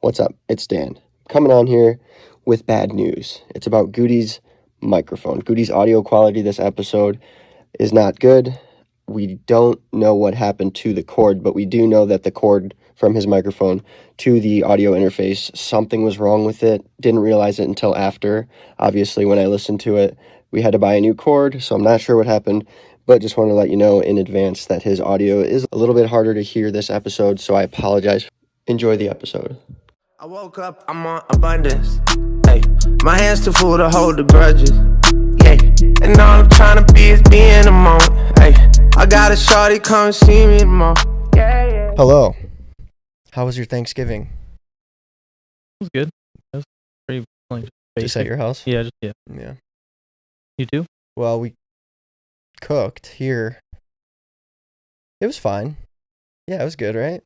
What's up? It's Dan. Coming on here with bad news. It's about Goody's microphone. Goody's audio quality this episode is not good. We don't know what happened to the cord, but we do know that the cord from his microphone to the audio interface, something was wrong with it. Didn't realize it until after. Obviously, when I listened to it, we had to buy a new cord, so I'm not sure what happened, but just want to let you know in advance that his audio is a little bit harder to hear this episode, so I apologize. Enjoy the episode. I woke up, I'm on abundance. Hey, my hands too full to hold the grudges. Yeah, and all I'm trying to be is be in the moment. Hey, I got a shorty come see me tomorrow. Yeah. Hello. How was your Thanksgiving? It was good. It was pretty like Just at your house? Yeah. Yeah. You too? Well, we cooked here. It was fine. Yeah, it was good, right?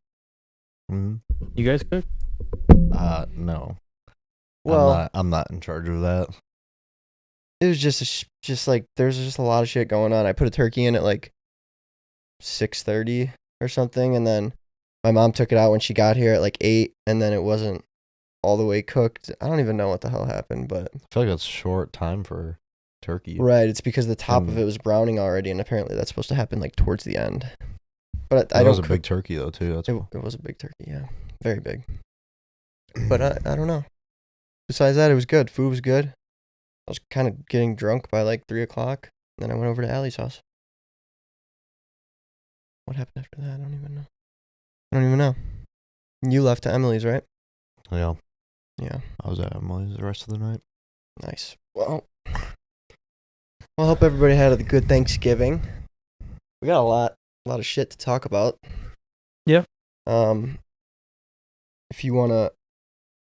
You guys cook? No. Well, I'm not in charge of that. it was just like there's just a lot of shit going on. I put a turkey in at like 6:30 or something, and then my mom took it out when she got here at like 8, and then it wasn't all the way cooked. I don't even know what the hell happened, but I feel like that's short time for turkey. right, it's because the top of it was browning already, and apparently that's supposed to happen like towards the end. But I It don't was a cook- big turkey though too. That's It was a big turkey, yeah, very big. But I don't know. Besides that, it was good. Food was good. I was kind of getting drunk by like 3 o'clock. Then I went over to Allie's house. What happened after that? I don't even know. You left to Emily's, right? yeah. Yeah. I was at Emily's the rest of the night. Nice. Well, I hope everybody had a good Thanksgiving. We got a lot of shit to talk about. Yeah. If you wanna,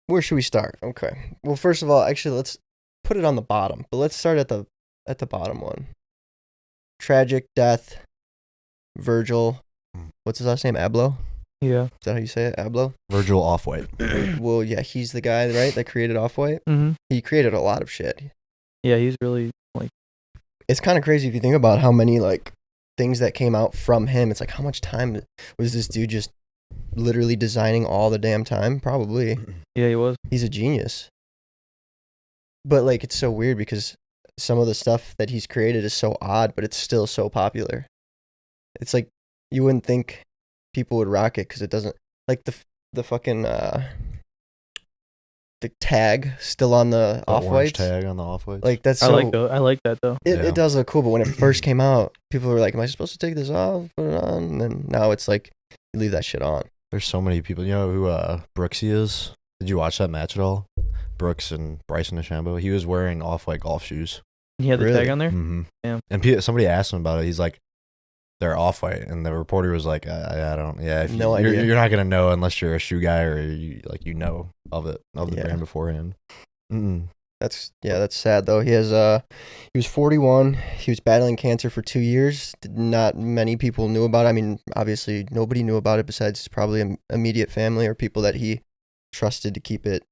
where should we start? Okay. Well, first of all, actually, let's put it on the bottom, but let's start at the bottom one. Tragic death. Virgil. What's his last name? Abloh? Yeah. Is that how you say it? Abloh? Virgil Off-White. Well, yeah, he's the guy, right, that created Off-White. Mm-hmm. He created a lot of shit. Yeah, he's really like. It's kind of crazy if you think about how many like things that came out from him. It's like, how much time was this dude just literally designing all the damn time? Probably. Yeah, he was. He's a genius. But like, it's so weird because some of the stuff that he's created is so odd, but it's still so popular. It's like you wouldn't think people would rock it because it doesn't, like the fucking the tag still on the The orange Off-Whites. tag on the Off-Whites. Like that's I so. like that though. It Yeah. does look cool, but when it first came out, people were like, "Am I supposed to take this off? Put it on?" And then now it's like you leave that shit on. There's so many people. You know who Brooksy is? Did you watch that match at all? Brooks and Bryson DeChambeau. He was wearing Off-White golf shoes. He had the Really? tag on there. Mm-hmm. Yeah. And somebody asked him about it. He's like, they're Off-White, and the reporter was like, I don't. Yeah, if No you're, idea. You're not gonna know unless you're a shoe guy or you know of the Yeah. brand beforehand. Mm-mm. That's sad though. He was 41. He was battling cancer for 2 years. Not many people knew about it. I mean, obviously nobody knew about it besides probably immediate family or people that he trusted to keep it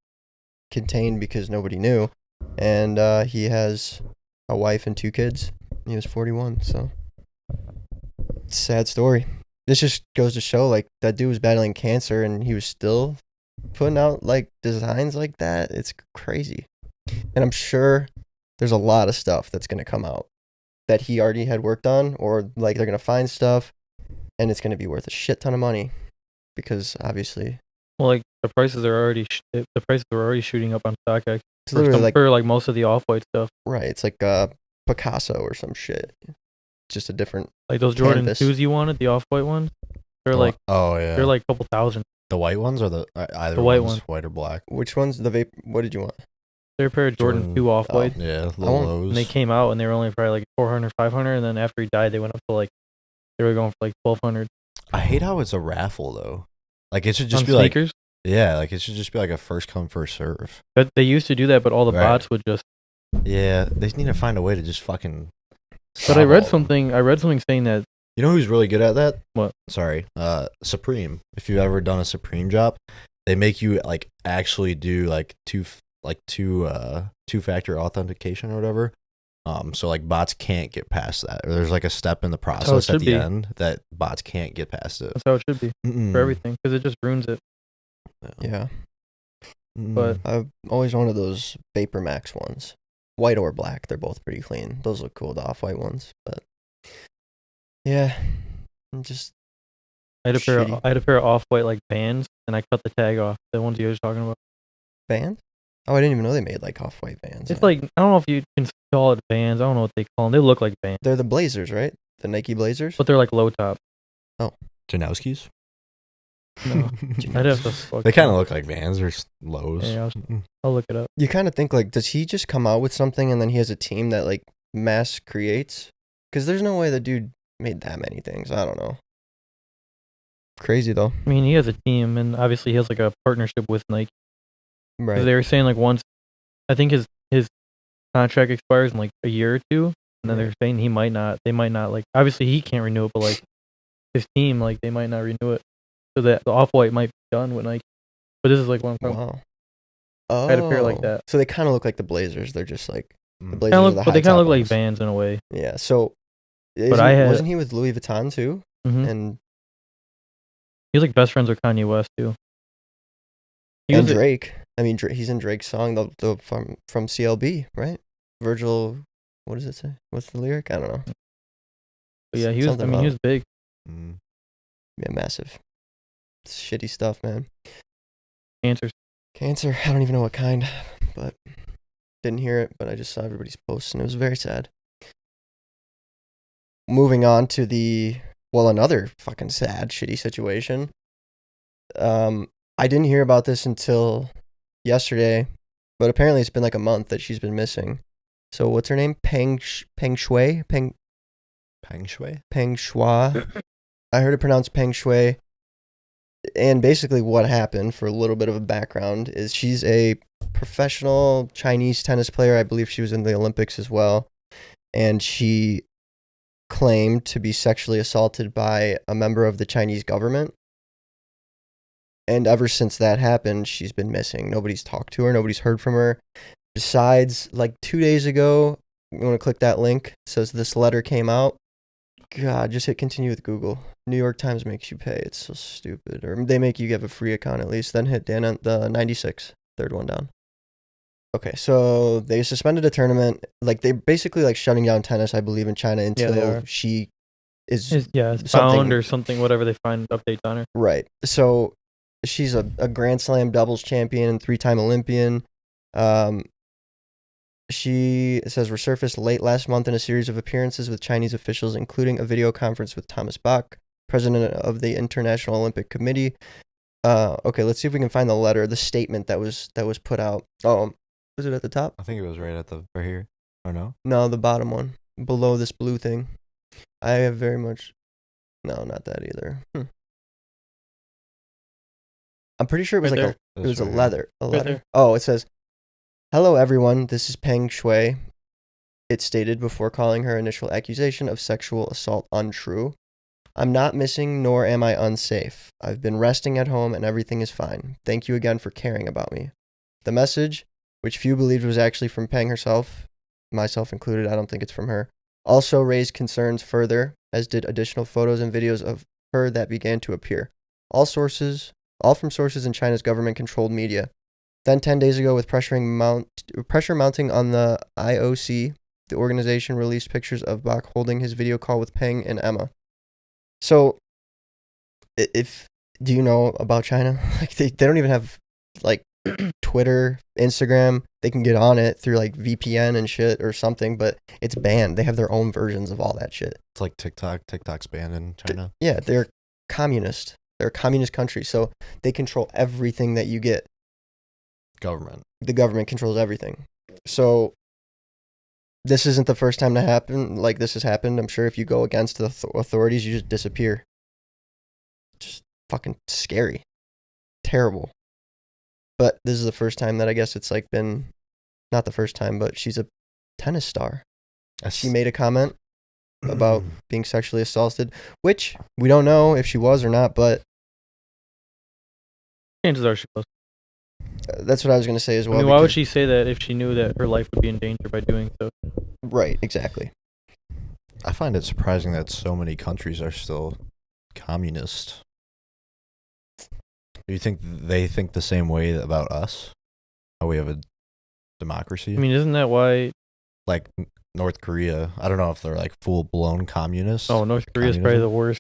contained because nobody knew. And he has a wife and 2 kids. He was 41, so it's a sad story. This just goes to show like that dude was battling cancer and he was still putting out like designs like that. It's crazy. And I'm sure there's a lot of stuff that's going to come out that he already had worked on, or like they're going to find stuff and it's going to be worth a shit ton of money because obviously Well, like the prices are already shooting up on StockX it's literally for like most of the Off-White stuff. right. It's like Picasso or some shit. Just a different. Like those Jordan Canvas. 2s you wanted, the Off-White ones. They're like yeah. they're like a couple thousand. the white ones or the either The white ones, one. white or black. Which one's the vape? What did you want? They're a pair of Jordan 2 Off-White. Yeah, want- little lows. And they came out and they were only probably like 400, 500, and then after he died, they went up to like they were going for like 1,200 I hate how it's a raffle though. Like it should just on be sneakers. like it should just be like a first come first serve. But they used to do that, but all the Right. bots would just. Yeah, they just need to find a way to just fucking. But I stop read all of them. something. I read something saying that. You know who's really good at that? What? Sorry, Supreme. If you've ever done a Supreme drop, they make you like actually do like two-factor authentication or whatever. So like bots can't get past that. Or there's like a step in the how it process at should the be. end that bots can't get past it. That's how it should be Mm-mm. for everything because it just ruins it. Yeah. But I've always wanted those Vapor Max ones, white or black. They're both pretty clean. Those look cool, the off-white ones. But yeah, I'm just shitty. I had a pair of off-white like Vans, and I cut the tag off. The ones you were talking about. Vans. Oh, I didn't even know they made like off-white Vans. It's like, I don't know if you can call it Vans. I don't know what they call them. They look like Vans, they're the Blazers, right? The Nike Blazers. but they're like low top. Janowski's? No, I'd have to. Fuck They kind of look like Vans or lows. Yeah, I'll look it up. You kind of think like, does he just come out with something and then he has a team that like mass creates? Because there's no way the dude made that many things. I don't know. Crazy though. I mean, he has a team, and obviously he has like a partnership with Nike. 'Cause Right. they were saying like once, I think his contract expires in like a year or two, and then they're saying they might not like. Obviously he can't renew it, but like his team, like they might not renew it, so that the off-white might be done with Nike. But this is like one I'm talking. Wow. Oh. I had a pair like that. So they kind of look like the Blazers. They're just like the Mm. Blazers are the But they high kind of top look like ones. Vans in a way. Yeah. So, I wasn't he with Louis Vuitton too? Mm-hmm. And He's like best friends with Kanye West too. He was Drake. I mean, he's in Drake's song the from CLB, right? Virgil. What does it say? What's the lyric? I don't know. But yeah, he was. I Something mean, he about- was big. Mm. Yeah, massive. It's shitty stuff, man. Cancer. I don't even know what kind, but didn't hear it. But I just saw everybody's posts, and it was very sad. Moving on to another fucking sad, shitty situation. I didn't hear about this until yesterday, but apparently it's been like a month that she's been missing. So what's her name? Peng Shuai? Peng Shuai? Peng Shuai. I heard it pronounced Peng Shuai. And basically what happened, for a little bit of a background, is she's a professional Chinese tennis player. I believe she was in the Olympics as well. And she claimed to be sexually assaulted by a member of the Chinese government. And ever since that happened, she's been missing. Nobody's talked to her. Nobody's heard from her. Besides, like 2 days ago, you want to click that link. It says this letter came out. God, just hit continue with Google. New York Times makes you pay. It's so stupid. Or they make you have a free account at least. Then hit DnA, the 96, third one down. Okay, so they suspended a tournament. Like, they basically like shutting down tennis, I believe, in China they until are. she is It's something- found or something, whatever they find updates on her. right. So she's a Grand Slam doubles champion and 3-time Olympian. She, it says, resurfaced late last month in a series of appearances with Chinese officials, including a video conference with Thomas Bach, president of the International Olympic Committee. Okay, let's see if we can find the letter, the statement that was put out. Oh, was it at the top? I think it was right here. Or no? No, the bottom one, below this blue thing. I have very much. No, not that either. I'm pretty sure it was Right like there. it was That's a right letter. A Right letter. there. Oh, it says, "Hello everyone, this is Peng Shuai." It stated before calling her initial accusation of sexual assault untrue. "I'm not missing, nor am I unsafe. I've been resting at home and everything is fine. Thank you again for caring about me." The message, which few believed was actually from Peng herself, myself included, I don't think it's from her, also raised concerns further, as did additional photos and videos of her that began to appear. All from sources in China's government-controlled media. Then 10 days ago, with pressure mounting on the IOC, the organization released pictures of Bach holding his video call with Peng and Emma. So, do you know about China? Like they don't even have like Twitter, Instagram. They can get on it through like VPN and shit or something, but it's banned. They have their own versions of all that shit. It's like TikTok. TikTok's banned in China. Yeah, they're communist. They're a communist country, so they control everything that you get. Government. The government controls everything. So this isn't the first time to happen. Like, this has happened. I'm sure if you go against the authorities, you just disappear. Just fucking scary. Terrible. But this is the first time that I guess it's like been, not the first time, but she's a tennis star. She made a comment about being sexually assaulted, which we don't know if she was or not, but Chances are she was. that's what I was going to say as well. I mean, why would because- she say that if she knew that her life would be in danger by doing so? Right, exactly. I find it surprising that so many countries are still communist. Do you think they think the same way about us? how we have a democracy. I mean, isn't that why? Like North Korea, I don't know if they're like full blown communist. Oh, North Korea is probably the worst.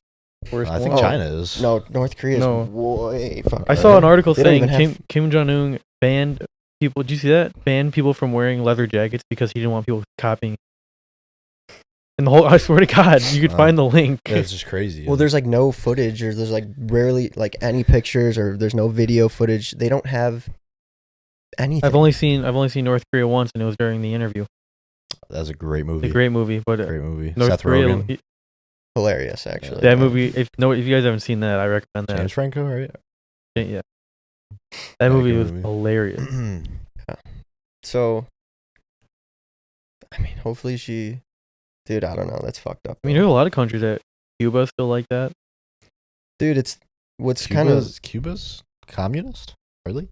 I think one. China is. No, North Korea is No. way fucking. I saw an article They don't saying even have- Kim Jong Un banned people. Did you see that? Banned people from wearing leather jackets because he didn't want people copying. And the whole, I swear to God, you could find the link. Yeah, it's just crazy. Well, there's like no footage, or there's like rarely like any pictures, or there's no video footage. They don't have anything. I've only seen North Korea once, and it was during the interview. That's a great movie. It's a great movie, but Great movie. North Seth Korea, Rogen. Hilarious, actually. that movie. If you guys haven't seen that, I recommend that. James Franco, right? Yeah, that movie good was movie. hilarious. So, I mean, hopefully she, dude, I don't know. That's fucked up. I mean, there's a lot of countries that Cuba still like that. Dude, it's what's kind of Cuba's communist? Really?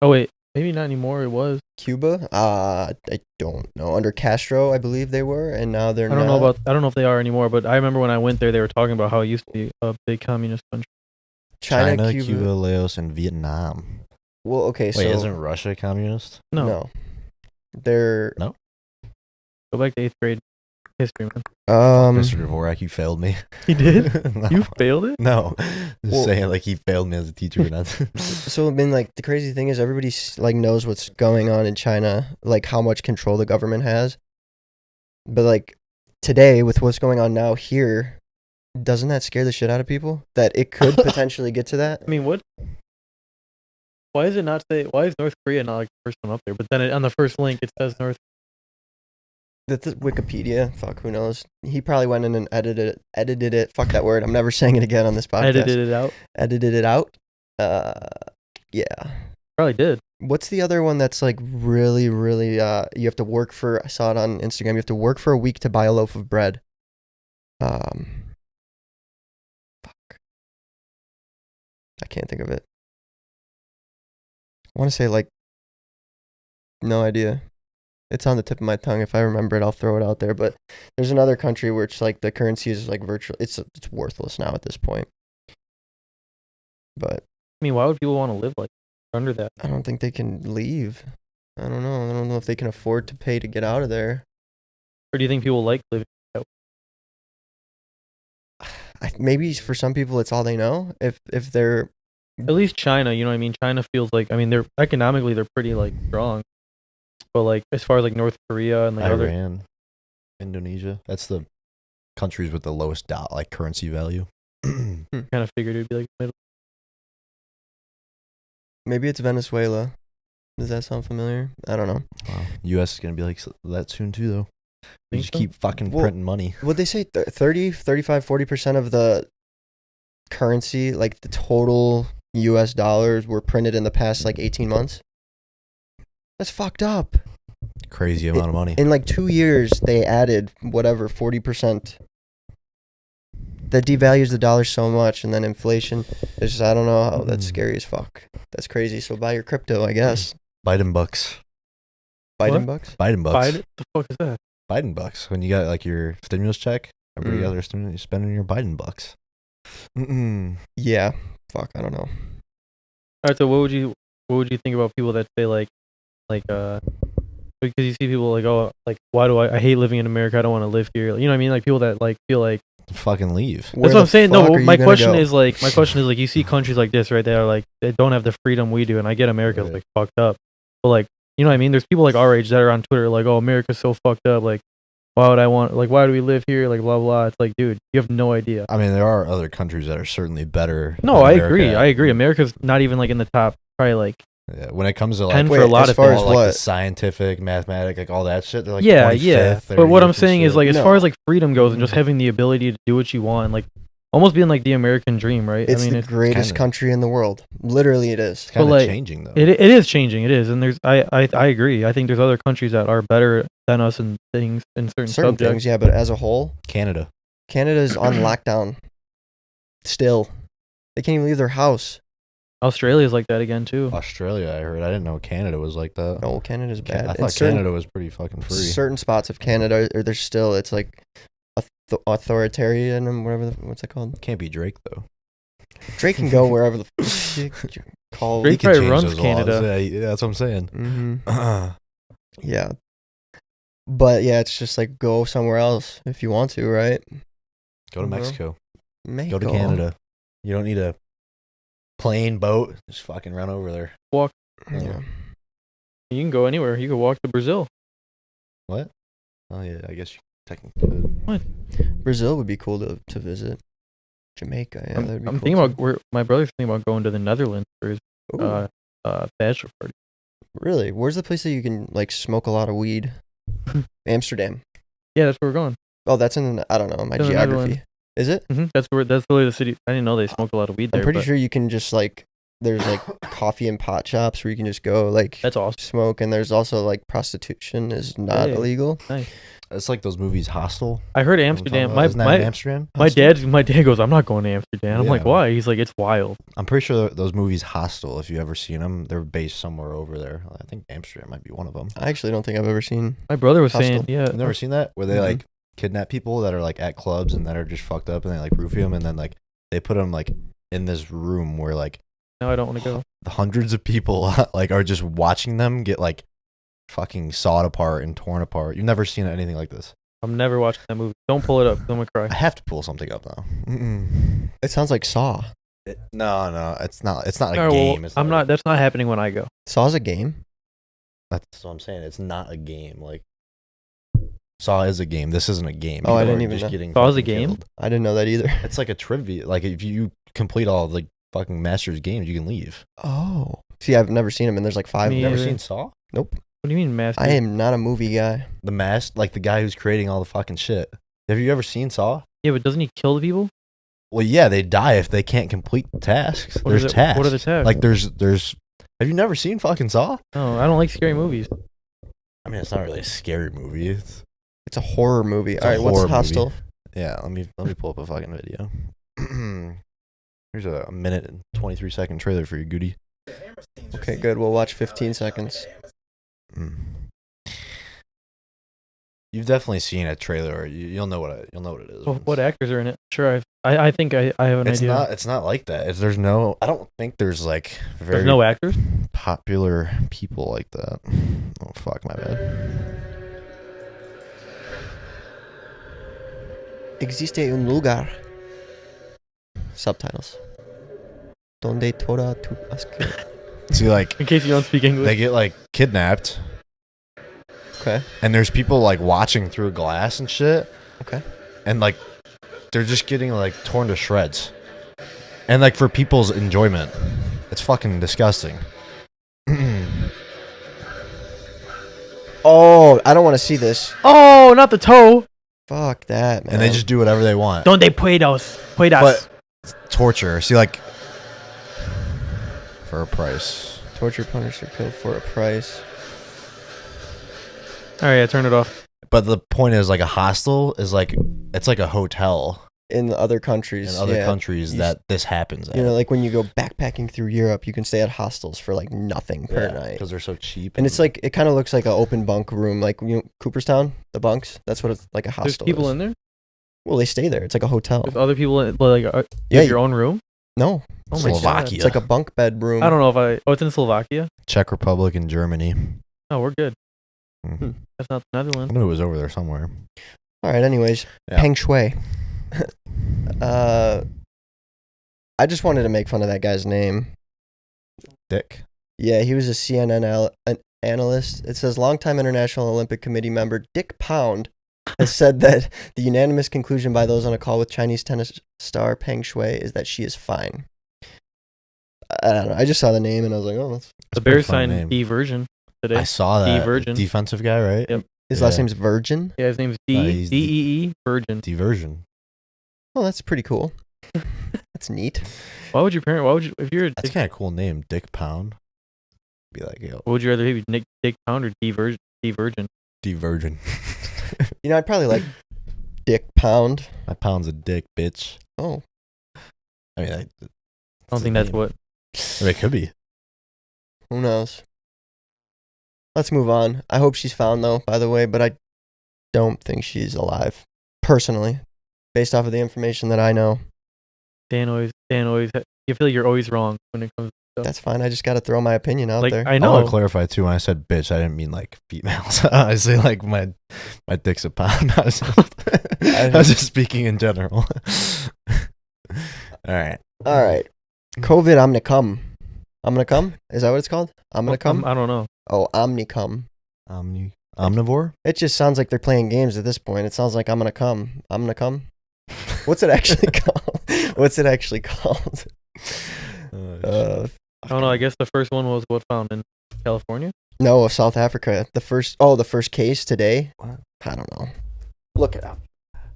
Oh wait, maybe not anymore. It was. Cuba. I don't know. Under Castro, I believe they were, and now they're I don't not. know I don't know if they are anymore, but I remember when I went there, they were talking about how it used to be a big communist country. China, Cuba, Laos, and Vietnam. Well, okay, Wait, so isn't Russia communist? No, they're go back to 8th grade history, man. Mr. Dvorak, you failed me. He did. No. You failed it. No, just Well- saying like he failed me as a teacher. Not So I mean, like the crazy thing is everybody like knows what's going on in China, like how much control the government has. But like today, with what's going on now here, doesn't that scare the shit out of people? That it could potentially get to that. I mean, what? Why is it not say? Why is North Korea not like the first one up there? But then on the first link, it says North. That's Wikipedia. Fuck, who knows? He probably went in and edited it. Fuck that word. I'm never saying it again on this podcast. Edited it out. Edited it out. Yeah. Probably did. What's the other one that's like really, really, you have to work for, I saw it on Instagram, you have to work for a week to buy a loaf of bread. Fuck. I can't think of it. I want to say like, no idea. It's on the tip of my tongue. If I remember it, I'll throw it out there. But there's another country where it's like the currency is like virtual. It's worthless now at this point. But I mean, why would people want to live like under that? I don't think they can leave. I don't know. I don't know if they can afford to pay to get out of there. Or do you think people like living? Maybe for some people, it's all they know. If they're At least China, you know what I mean? China feels like, I mean, they're economically, they're pretty like strong. But like, as far as like North Korea and like other, Iran, Indonesia. That's the countries with the lowest currency value. kind of figured it'd be like middle. maybe it's Venezuela. Does that sound familiar? I don't know. Wow. U.S. is gonna be like that soon too, though. They Think just so? keep fucking Well, printing money. Would they say 30, 35, 40% of the currency, like the total US dollars, were printed in the past like 18 months? That's fucked up. Crazy amount of money. In like 2 years, they added whatever, 40%. That devalues the dollar so much, and then inflation. It's just, I don't know how that's scary as fuck. That's crazy. So buy your crypto, I guess. Biden bucks. Biden What? bucks? Biden bucks. Biden? The fuck is that? Biden bucks. When you got like your stimulus check, every Mm. other stimulus, you're spending your Biden bucks. Yeah. Fuck, I don't know. All right, so what would you think about people that say because you see people like, oh, like, why do I hate living in America, I don't want to live here, you know what I mean? Like people that like feel like, Fucking leave. Where that's what the I'm saying. fuck No, are you my gonna question go? is like you see countries like this, right? They are like, they don't have the freedom we do, and I get America's Right. like fucked up, but like, you know what I mean? There's people like our age that are on Twitter like, oh, America's so fucked up, like, why do we live here, like, blah blah. It's like, dude, you have no idea. I mean, there are other countries that are certainly better. No, than I America. agree. America's not even like in the top, probably like Yeah, when it comes to like 10 Wait, for a lot as of far things. as all, like what? the scientific, mathematic, like all that shit, they're like yeah, 25th, but what I'm 30th and saying is shit. like, as No. far as like freedom goes and just having the ability to do what you want, like almost being like the American dream, right? It's I mean, the greatest kinda- country in the world. Literally, it is. it's kind of like, changing though. it is changing. It is, and there's I agree. I think there's other countries that are better than us in things in certain Certain subjects. things, yeah, but as a whole, Canada. Canada's on lockdown. Still. They can't even leave their house. Australia's like that again too. Australia, I heard. I didn't know Canada was like that. No, Canada's bad. I In thought certain- Canada was pretty fucking free. Certain spots of Canada, or there's still, it's like authoritarian and whatever, what's it called? Can't be Drake though. Drake can go wherever the call. Drake He can probably change runs those Canada. laws. Yeah, that's what I'm saying. Mm-hmm. Yeah. But yeah, it's just like go somewhere else if you want to, right? Go to Uh-huh. Mexico. Mexico. Go to Canada. You don't need a plane, boat. Just fucking run over there. Walk. Yeah. You can go anywhere. You can walk to Brazil. What? Oh yeah, I guess you technically could. Brazil would be cool to visit. Jamaica, yeah, that'd be I'm cool thinking too. about my brother's thinking about going to the Netherlands for his Ooh, bachelor party. really? Where's the place that you can like smoke a lot of weed? Amsterdam. Yeah, that's where we're going. Oh, that's in I don't know my In the geography. Netherlands. Is it? That's really the city. I didn't know they smoked a lot of weed there. I'm pretty but sure you can just like there's like coffee and pot shops where you can just go like That's awesome. smoke, and there's also like prostitution is not Hey. illegal. Nice. It's like those movies, Hostel. I heard You know what I'm talking Amsterdam. about? Isn't that in My Amsterdam. my dad goes, I'm not going to Amsterdam. I'm like, Yeah. why? He's like, it's wild. I'm pretty sure those movies, Hostel. If you ever seen them, they're based somewhere over there. I think Amsterdam might be one of them. I actually don't think I've ever seen. My brother was Hostel. saying, yeah. You've never seen that? Where they Mhm. like kidnap people that are like at clubs and that are just fucked up, and they like roofie them, and then like they put them like in this room where like No, I don't want to go. the hundreds of people like are just watching them get like fucking sawed apart and torn apart. You've never seen anything like this. I'm never watching that movie. Don't pull it up. 'Cause I'm gonna I cry. have to pull something up now. It sounds like Saw. No, it's not. It's not a All right, well, game. It's I'm not. not. That's not happening when I go. Saw's a game. That's what I'm saying. It's not a game. Like Saw is a game. This isn't a game. Oh, I People didn't are even just know. getting Saw is a fucking game? killed. I didn't know that either. It's like a trivia. Like if you complete all of the fucking Masters games, you can leave. Oh, see, I've never seen him, and there's like 5 Me of You never them. either. seen Saw? Nope. What do you mean, master? I am not a movie guy. The mask, like the guy who's creating all the fucking shit. Have you ever seen Saw? Yeah, but doesn't he kill the people? Well, yeah, they die if they can't complete the tasks. What There's are the- tasks. what are the tasks? Like there's. Have you never seen fucking Saw? No, I don't like scary movies. I mean, it's not really a scary movie. It's It's a horror movie. It's All a right, what's horror Hostel? movie. Yeah. Let me pull up a fucking video. Here's a minute and 23-second trailer for you, Goody. Okay, good. We'll watch 15 seconds. Mm. You've definitely seen a trailer. Or you'll know what it is. What actors are in it? Sure, I think I have an It's idea. not. It's not like that. There's no. I don't think there's like very There's no actors. popular people like that. Oh fuck, my bad. Existe un lugar. Subtitles. Donde toda tu asco. See, like In case you don't speak English. they get like kidnapped, Okay. and there's people like watching through glass and shit. Okay. And like they're just getting like torn to shreds, and like for people's enjoyment, it's fucking disgusting. Oh, I don't want to see this. Oh, not the toe. Fuck that, man. And they just do whatever they want. Donde puedas. But torture. See, like for a price. torture, punish, or kill for a price. All right, I turned it off. But the point is, like a hostel is like it's like a hotel In other countries, in other yeah. countries You that this happens at. You know, like when you go backpacking through Europe, you can stay at hostels for like nothing per night. because they're so cheap. And it's like, it kind of looks like an open bunk room, like, you know, Cooperstown, the bunks. That's what it's like a There's hostel people is. in there. Well, they stay there. It's like a hotel. There's other people in like you Yeah, have your own room. No, Oh my god. Slovakia. it's like a bunk bed room. I don't know if I. Oh, it's in Slovakia. Czech Republic and Germany. Oh, we're good. Mhm. That's not the I Netherlands. knew it was over there somewhere. All right, anyways, Yeah. Peng Shuai. I just wanted to make fun of that guy's name. Dick. Yeah, he was a CNN an analyst. It says longtime International Olympic Committee member Dick Pound has said that the unanimous conclusion by those on a call with Chinese tennis star Peng Shuai is that she is fine. I don't know. I just saw the name and I was like, oh, that's The pretty Bears funny signed name. D Virgin today. I saw that. Divergent. Defensive guy, right? Yep. his last Yeah. name's Virgin. Yeah, his name's he's D-E-E Virgin. Diversion. Oh, that's pretty cool. That's neat. Why would you if you're That's kind of cool name, Dick Pound. Be like, yo, what would you rather be, Nick Dick Pound or D Virgin? Diversion. You know, I'd probably like Dick Pound. My pound's a dick, bitch. Oh, I mean, I don't think that's what. I mean, it could be. who knows? Let's move on. I hope she's found, though, by the way, but I don't think she's alive, personally, based off of the information that I know. Dan always. You feel like you're always wrong when it comes to stuff. That's fine. I just got to throw my opinion out Like there. I I want know. to clarify too. When I said bitch, I didn't mean like females. I say like my dick's a pound. I was just speaking in general. All right. All right. COVID, I'm gonna come. I'm gonna come. Is that what it's called? I'm gonna come. I don't know. Oh, omnicome. Omnivore. It just sounds like they're playing games at this point. It sounds like I'm gonna come. I'm gonna come. What's it actually called? What's it actually called? I don't know. I guess the first one was found in California. No, South Africa. The first case today. What? I don't know. Look it up.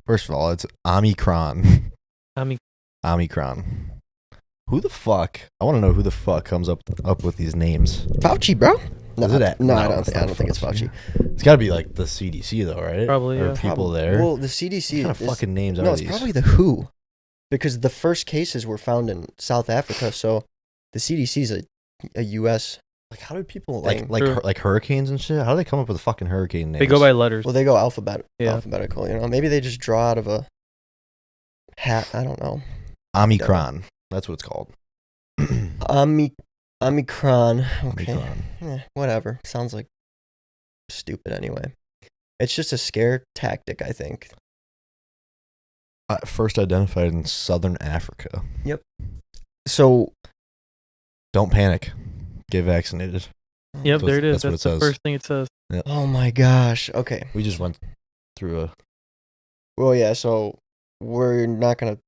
First of all, it's Omicron. I mean, Omicron. Who the fuck? I want to know who the fuck comes up with these names. Fauci, bro. No, Is it that? no, I No, don't it's think. I not don't think it's Fauci. It's got to be like the CDC though, right? Probably, Or yeah. people there. Well, the CDC. What kind of fucking names are No, it's these? probably the WHO, because the first cases were found in South Africa. So the CDC is a U.S. Like, how do people thing. like hurricanes and shit? How do they come up with fucking hurricane names? they go by letters. Well, they go Yeah. alphabetical. You know, maybe they just draw out of a hat. I don't know. Omicron. That's what it's called. Omicron. Okay. Omicron. Whatever. Sounds like stupid anyway. It's just a scare tactic, I think. First identified in southern Africa. So Don't panic. Get vaccinated. Yep, So there it is. that's what That's it the says. first thing it says. oh my gosh. Okay. We just went through a Well, yeah. So we're not gonna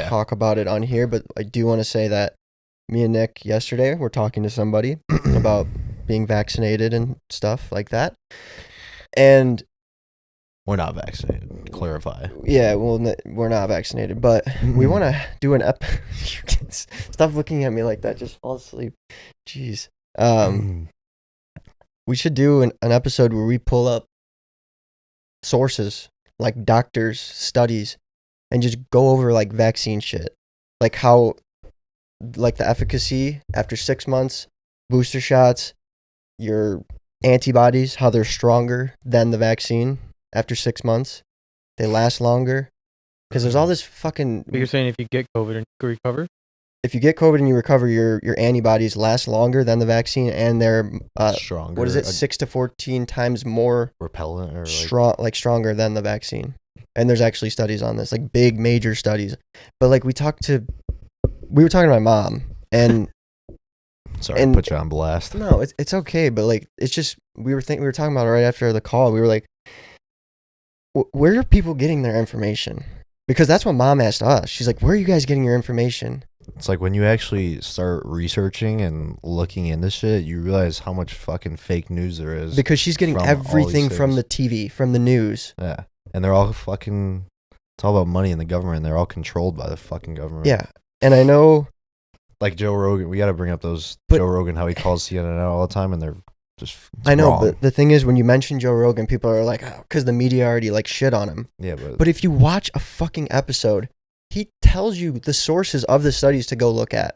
talk about it on here, but I do want to say that me and Nick yesterday were talking to somebody about being vaccinated and stuff like that, and We're not vaccinated. Clarify. yeah, well, we're not vaccinated, but we want to do an Stop looking at me like that. Just fall asleep. Jeez. We should do an episode where we pull up sources like doctors' studies and just go over like vaccine shit, like how, like the efficacy after 6 months, booster shots, your antibodies, how they're stronger than the vaccine after 6 months. They last longer because there's all this fucking. But you're saying if you get COVID and you recover? If you get COVID and you recover, your antibodies last longer than the vaccine, and they're Stronger. what is it, 6 to 14 times more Repellent or like stronger than the vaccine. And there's actually studies on this, like big major studies. But like we were talking to my mom, and Sorry, and- put you on blast. no, it's okay, but like it's just we were talking about it right after the call. We were like, where are people getting their information? Because that's what mom asked us. She's like, where are you guys getting your information? It's like when you actually start researching and looking into shit, you realize how much fucking fake news there is. Because she's getting from all these everything from the things. TV, from the news. Yeah. And they're all fucking, it's all about money in the government. And they're all controlled by the fucking government. Yeah. And I know, Like Joe Rogan. We got to bring up those, But- Joe Rogan, how he calls CNN out all the time. And they're just, it's I know, wrong. but the thing is, when you mention Joe Rogan, people are like, oh, because the media already like shit on him. Yeah, But if you watch a fucking episode, he tells you the sources of the studies to go look at.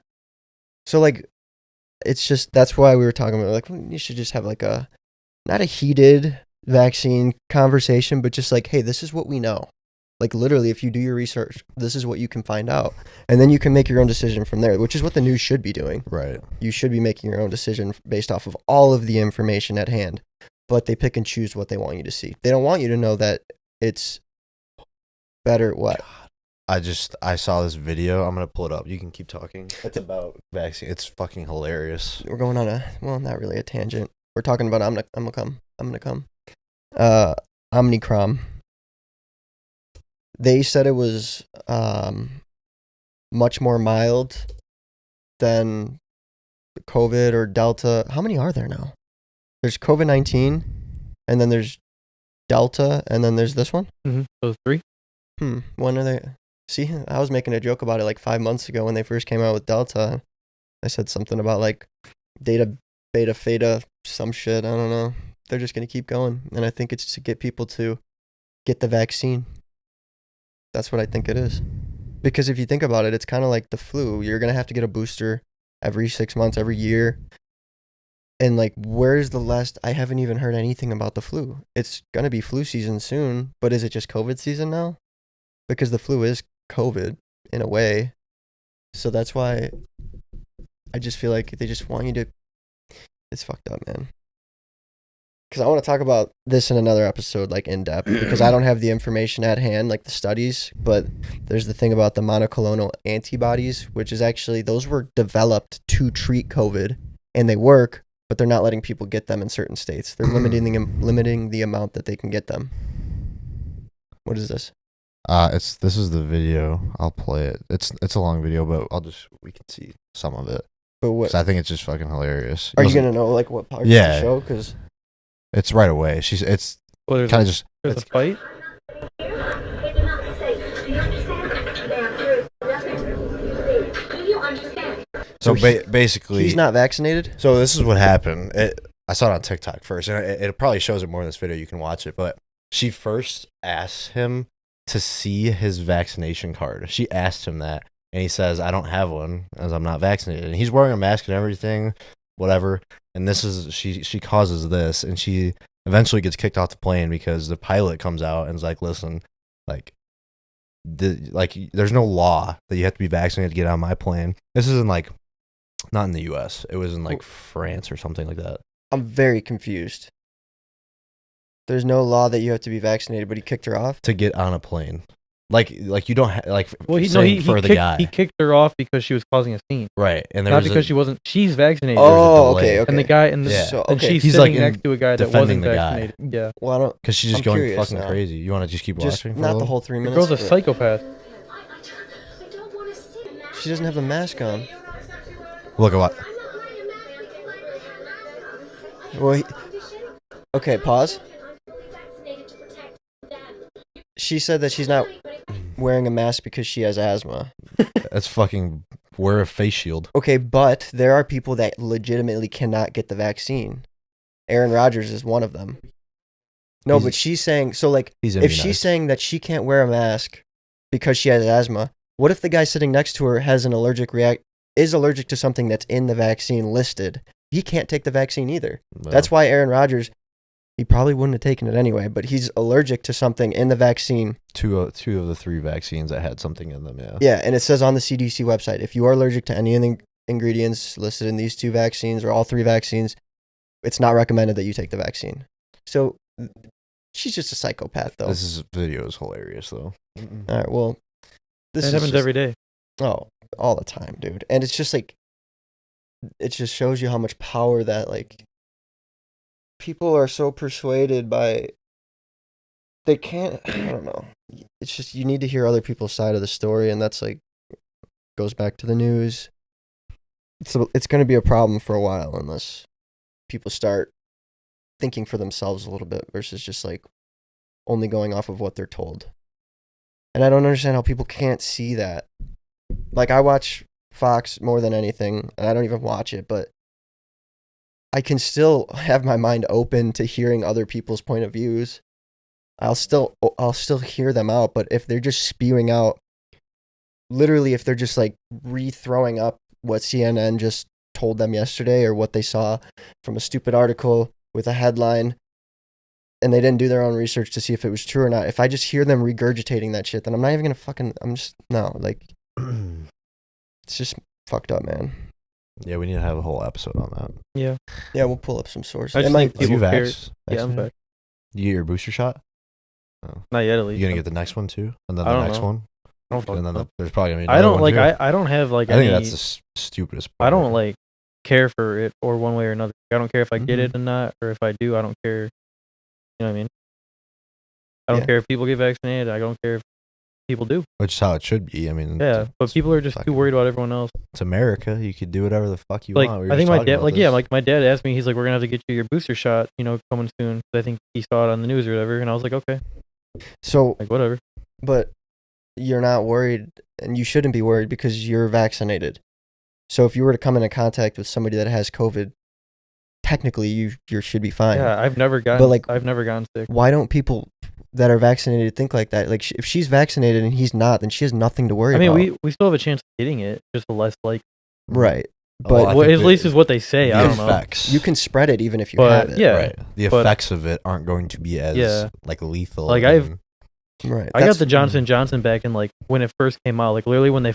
So like, it's just, that's why we were talking about like, you should just have like not a heated vaccine conversation, but just like, hey, this is what we know. Like literally, if you do your research, this is what you can find out. And then you can make your own decision from there, which is what the news should be doing. right. You should be making your own decision based off of all of the information at hand. But they pick and choose what they want you to see. They don't want you to know that it's better. What? I saw this video. I'm going to pull it up. You can keep talking. It's about vaccine. It's fucking hilarious. We're going on not really a tangent. We're talking about I'm gonna come. Omnicron. They said it was much more mild than COVID or Delta. How many are there now? There's COVID-19, and then there's Delta, and then there's this one. Mm-hmm. Those three? When are they? See, I was making a joke about it like 5 months ago when they first came out with Delta. I said something about like beta, theta, some shit. I don't know. They're just going to keep going. And I think it's to get people to get the vaccine. That's what I think it is. Because if you think about it, it's kind of like the flu. You're going to have to get a booster every 6 months, every year. And like, where's the last? I haven't even heard anything about the flu. It's going to be flu season soon, but is it just COVID season now? Because the flu is COVID in a way. So that's why I just feel like they just want you to. It's fucked up, man. Because I want to talk about this in another episode, like in depth, because I don't have the information at hand, like the studies. But there's the thing about the monoclonal antibodies, which is actually those were developed to treat COVID, and they work, but they're not letting people get them in certain states. They're limiting the amount that they can get them. What is this? This is the video. I'll play it. It's a long video, but we can see some of it. But what? 'Cause I think it's just fucking hilarious. Are you gonna know like what parts Yeah. to show? Because It's right away. It's Well, kind of just. there's a fight. So basically, he's not vaccinated. So this is what happened. I saw it on TikTok first, and it probably shows it more in this video. You can watch it, but she first asked him to see his vaccination card. She asked him that, and he says, "I don't have one, as I'm not vaccinated." And he's wearing a mask and everything, whatever. And this is she causes this, and she eventually gets kicked off the plane because the pilot comes out and is like, "Listen, there's no law that you have to be vaccinated to get on my plane." This isn't not in the U.S. It was in France or something like that. I'm very confused. There's no law that you have to be vaccinated, but he kicked her off. To get on a plane, like you don't Well, he kicked her off because she was causing a scene, right? And not because she wasn't. She's vaccinated. Oh, okay. And the guy and she's He's sitting next to a guy that defending wasn't the guy. vaccinated. Yeah. Well, I don't. Because she's just I'm going fucking now. crazy. You want to just keep Just watching? not the whole 3 The minutes. girl's a psychopath. She doesn't have a mask on. Look at what. Well, okay, pause. She said that she's not wearing a mask because she has asthma. That's fucking. Wear a face shield. Okay, but there are people that legitimately cannot get the vaccine. Aaron Rodgers is one of them. No, but she's saying so. Like, if she's saying that she can't wear a mask because she has asthma, what if the guy sitting next to her has an is allergic to something that's in the vaccine listed? He can't take the vaccine either. Well, That's why Aaron Rodgers, he probably wouldn't have taken it anyway, but he's allergic to something in the vaccine. two of the 3 vaccines that had something in them. Yeah. Yeah, and it says on the CDC website, if you are allergic to any of the ingredients listed in these 2 vaccines or all 3 vaccines, it's not recommended that you take the vaccine. So she's just a psychopath, though. This video is hilarious, though. All right, well, This happens every day. Oh, all the time, dude. And it's just like, it just shows you how much power that, like, people are so persuaded by, they can't, I don't know. It's just, you need to hear other people's side of the story, and that's like, goes back to the news. It's going to be a problem for a while unless people start thinking for themselves a little bit versus just like only going off of what they're told. And I don't understand how people can't see that. Like, I watch Fox more than anything, and I don't even watch it, but I can still have my mind open to hearing other people's point of views. I'll still hear them out, but if they're just spewing out, literally, if they're just like re-throwing up what CNN just told them yesterday or what they saw from a stupid article with a headline, and they didn't do their own research to see if it was true or not, if I just hear them regurgitating that shit, then I'm not even gonna it's just fucked up, man. Yeah, we need to have a whole episode on that. Yeah. Yeah, we'll pull up some sources. I just think people you care. vaxxed? Yeah, I'm back. You get your booster shot? Not yet, at least. You gonna get the next one too, and then I the don't next know. one, I don't and then fucking know. there's probably gonna be. I don't another like. one, too. I don't have like. I think any, that's the stupidest part. I don't like care for it or one way or another. I don't care if I get Mhm. it or not, or if I do, I don't care. You know what I mean? I don't Yeah. care if people get vaccinated. I don't care if people do. Which is how it should be. I mean, Yeah, but people are just too fucking- worried about everyone else. it's America. You could do whatever the fuck you Like, want. We were I think just my talking dad, about like, this. yeah, like my dad asked me. He's like, "We're gonna have to get you your booster shot, coming soon." 'Cause I think he saw it on the news or whatever, and I was like, "Okay, So, like whatever." but you're not worried, and you shouldn't be worried because you're vaccinated. So if you were to come into contact with somebody that has COVID, technically you should be fine. Yeah, I've never gotten. But, like, I've never gotten sick. Why don't people that are vaccinated think like that? Like, if she's vaccinated and he's not, then she has nothing to worry I mean, about. we still have a chance of getting it, just less like. Right. Well, But I Well, think at least is what they say. I the don't know. effects. you can spread it even if you But, have it. yeah. Right. The but- effects of it aren't going to be as Yeah. lethal. Like, and- Right. I got the Johnson & Johnson back in like when it first came out. Like literally when they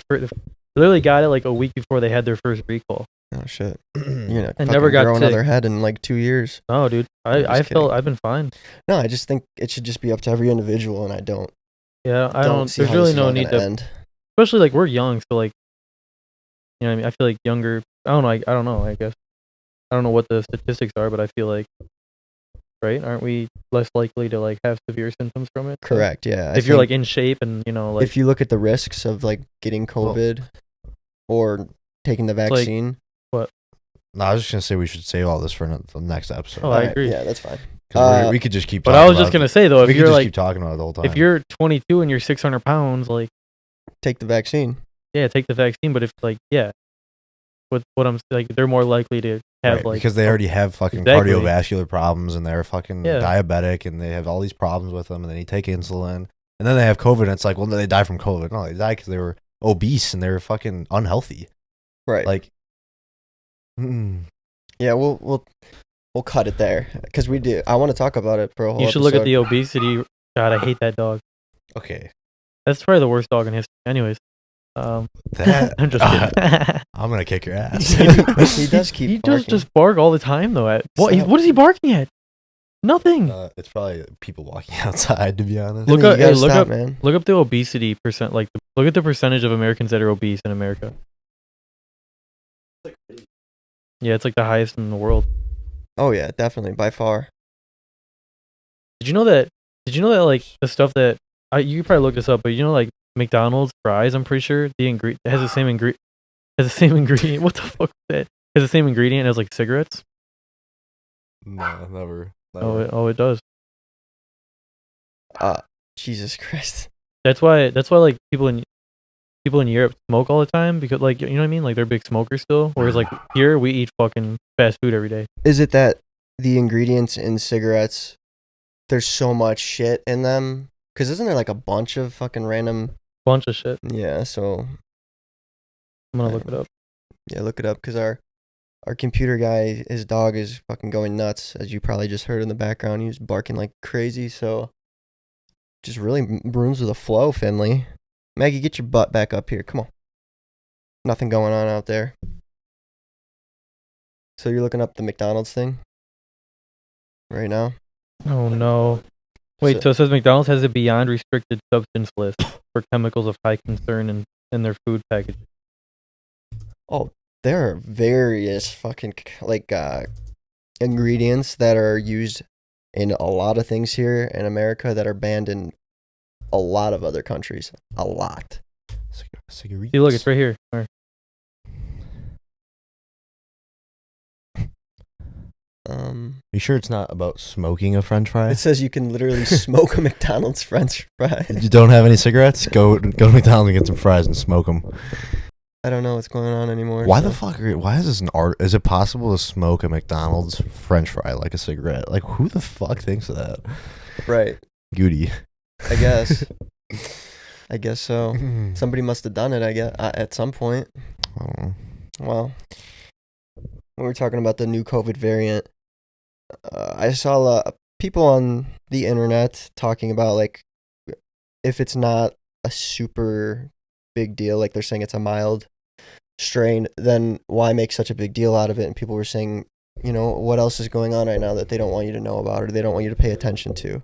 literally got it like a week before they had their first recall. Oh shit! You're gonna I never fucking got grow sick. another head in like 2 years. No, dude. I'm just kidding. I've been fine. No, I just think it should just be up to every individual, and I don't. Yeah, I don't. See There's how really this is no all need gonna to. end. Especially like we're young, so like, you know what I mean. I feel like younger. I don't know. I don't know. I guess I don't know what the statistics are, but I feel like, right? Aren't we less likely to like have severe symptoms from it? So Correct. Yeah. I if you're think like in shape and you know like if you look at the risks of like getting COVID or taking the like- vaccine. No, I was just gonna say we should save all this for the next episode. Oh, I Alright, agree. Yeah, that's fine. 'Cause we could just keep. But talking I was just about gonna it. say though, we if could you're just like keep talking about it the whole time. if you're 22 and you're 600 pounds, like Take the vaccine. yeah, take the vaccine. But if like yeah, what I'm like, they're more likely to have Right, like because they already have fucking Exactly. cardiovascular problems and they're fucking Yeah. diabetic and they have all these problems with them and they need to take insulin and then they have COVID and it's like, well, they die from COVID. No, they die because they were obese and they were fucking unhealthy. Right. Like, Yeah, we'll cut it there because we do. I want to talk about it for a whole. you should look at the obesity. God, I hate that dog. okay, That's probably the worst dog in history. Anyways, that I'm just kidding. I'm gonna kick your ass. He does keep. He barking. just bark all the time though. At what? Stop. What is he barking at? Nothing. It's probably people walking outside, to be honest. Look You up. gotta Look stop, up. man. Look up the obesity percent. Like, look at the percentage of Americans that are obese in America. Yeah, it's like the highest in the world. Oh yeah, definitely by far. Did you know that? Did you know that like the stuff that you could probably look this up, but you know like McDonald's fries, I'm pretty sure the ingredient has the same ingredient. What the fuck is that? Has the same ingredient as like cigarettes? No, never. Oh, it does. Jesus Christ. That's why like people in Europe smoke all the time because like you know what I mean? Like they're big smokers still. Whereas like here we eat fucking fast food every day. Is it that the ingredients in cigarettes, there's so much shit in them? Because isn't there like a bunch of fucking random? Bunch of shit. Yeah. So I'm gonna look it up. yeah, look it up because our computer guy, his dog is fucking going nuts, as you probably just heard in the background. He was barking like crazy. So just really rooms with a flow, Finley. Maggie, get your butt back up here. Come on. Nothing going on out there. So you're looking up the McDonald's thing right now? Oh no. Wait, so it says McDonald's has a beyond restricted substance list for chemicals of high concern in their food packaging. Oh, there are various fucking like ingredients that are used in a lot of things here in America that are banned in a lot of other countries. A lot. Cigarettes. See, look, it's right here. All right. You sure it's not about smoking a French fry? It says you can literally smoke a McDonald's French fry. You don't have any cigarettes? Go to McDonald's and get some fries and smoke them. I don't know what's going on anymore. Why so- the fuck? Why is this an art? Is it possible to smoke a McDonald's French fry like a cigarette? Like who the fuck thinks of that? Right. Goody. I guess. I guess so. Somebody must have done it, I guess, at some point. I don't know. Well, we were talking about the new COVID variant. I saw people on the internet talking about, like, if it's not a super big deal, like they're saying it's a mild strain, then why make such a big deal out of it? And people were saying, you know, what else is going on right now that they don't want you to know about or they don't want you to pay attention to?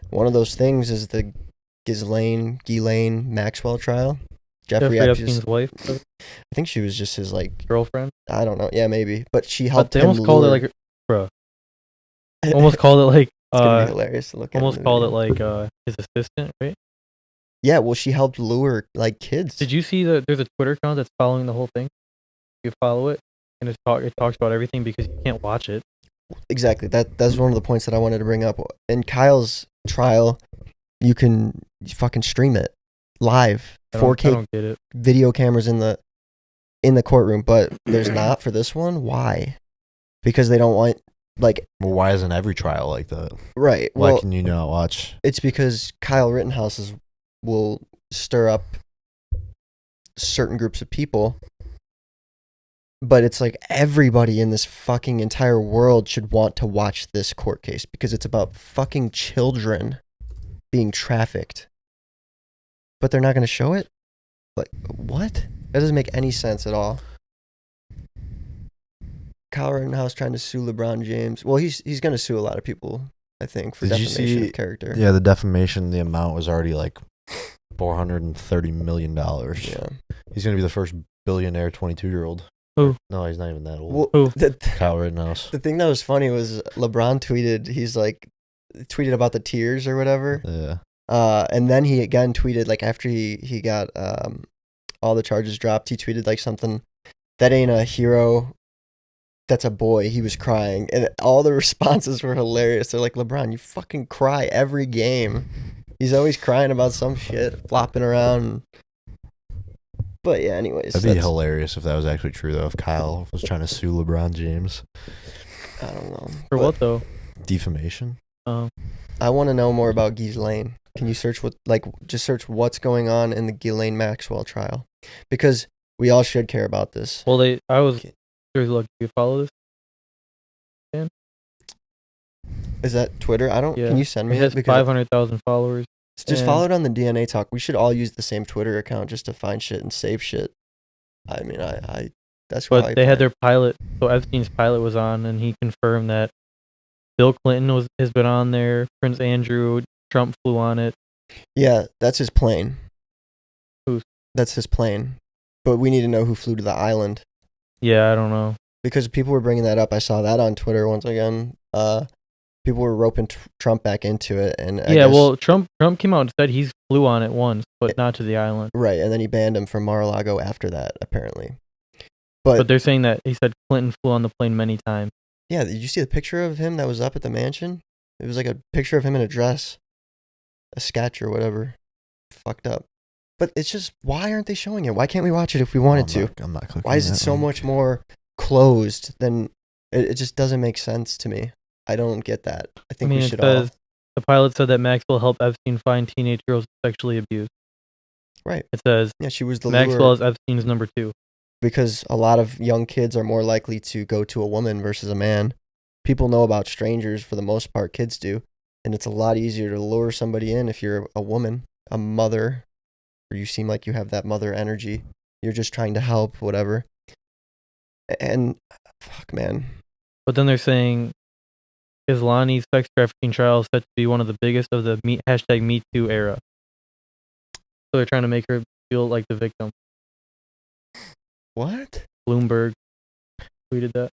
One of those things is the Ghislaine Maxwell trial. Jeffrey Epstein's wife, I think she was just his, like, girlfriend. I don't know. Yeah, maybe. But she But helped they him almost called it lure- like, bro. Almost called it like, It's gonna be hilarious to look at. almost in the called it video. like his assistant, right? Yeah, well, she helped lure like kids. Did you see that there's a Twitter account that's following the whole thing? You follow it, and it talks about everything because you can't watch it. Exactly. That's one of the points that I wanted to bring up. In Kyle's trial, you can fucking stream it live, I don't 4K get it. video cameras in the courtroom, but there's not for this one. Why? Because they don't want, like, Well, why isn't every trial like that? right. Why Well, can you not watch? it's because Kyle Rittenhouse will stir up certain groups of people, but it's like everybody in this fucking entire world should want to watch this court case because it's about fucking children being trafficked. But they're not going to show it? Like, what? That doesn't make any sense at all. Kyle Rittenhouse trying to sue LeBron James. Well, he's going to sue a lot of people, I think, for Did you defamation see- of character. Yeah, the defamation, the amount was already like $430 million. Yeah. He's gonna be the first billionaire 22-year-old. Who? No, he's not even that old. Well, Who? Kyle Rittenhouse. the thing that was funny was LeBron tweeted about the tears or whatever. Yeah. And then he again tweeted, like, after he got all the charges dropped, he tweeted like something, that ain't a hero, that's a boy. He was crying, and all the responses were hilarious. They're like, LeBron, you fucking cry every game. He's always crying about some shit, flopping around. But yeah, anyways, That'd be hilarious if that was actually true, though. If Kyle was trying to sue LeBron James. I don't know. For But what though? Defamation? I want to know more about Ghislaine. Can you search just search what's going on in the Ghislaine Maxwell trial? Because we all should care about this. Well, look, you follow this? Is that Twitter? I don't. Yeah. Can you send me It it? has Because 500,000 followers. just and- follow it on the DnA talk. We should all use the same Twitter account just to find shit and save shit. I mean, I that's why. But they had their pilot. So Epstein's pilot was on, and he confirmed that Bill Clinton has been on there. Prince Andrew, Trump flew on it. Yeah, that's his plane. Whose? That's his plane. But we need to know who flew to the island. Yeah, I don't know. Because people were bringing that up. I saw that on Twitter once again. People were roping Trump back into it, and I guess, well, Trump came out and said he flew on it once, but not to the island. right, and then he banned him from Mar-a-Lago after that, apparently. But they're saying that he said Clinton flew on the plane many times. Yeah, did you see the picture of him that was up at the mansion? It was like a picture of him in a dress, a sketch or whatever. Fucked up. But it's just, why aren't they showing it? Why can't we watch it if we wanted to? I'm not clicking. Why is it that so one. much more closed than it just doesn't make sense to me. I don't get that. I think we should all. The pilot said that Maxwell helped Epstein find teenage girls sexually abused. Right. It says Yeah, she was the Maxwell lure, is Epstein's number 2. because a lot of young kids are more likely to go to a woman versus a man. People know about strangers for the most part, kids do, and it's a lot easier to lure somebody in if you're a woman, a mother, or you seem like you have that mother energy. You're just trying to help, whatever. And fuck, man. But then they're saying Islani's sex trafficking trial is set to be one of the biggest of the #MeToo era. So they're trying to make her feel like the victim. What? Bloomberg tweeted that.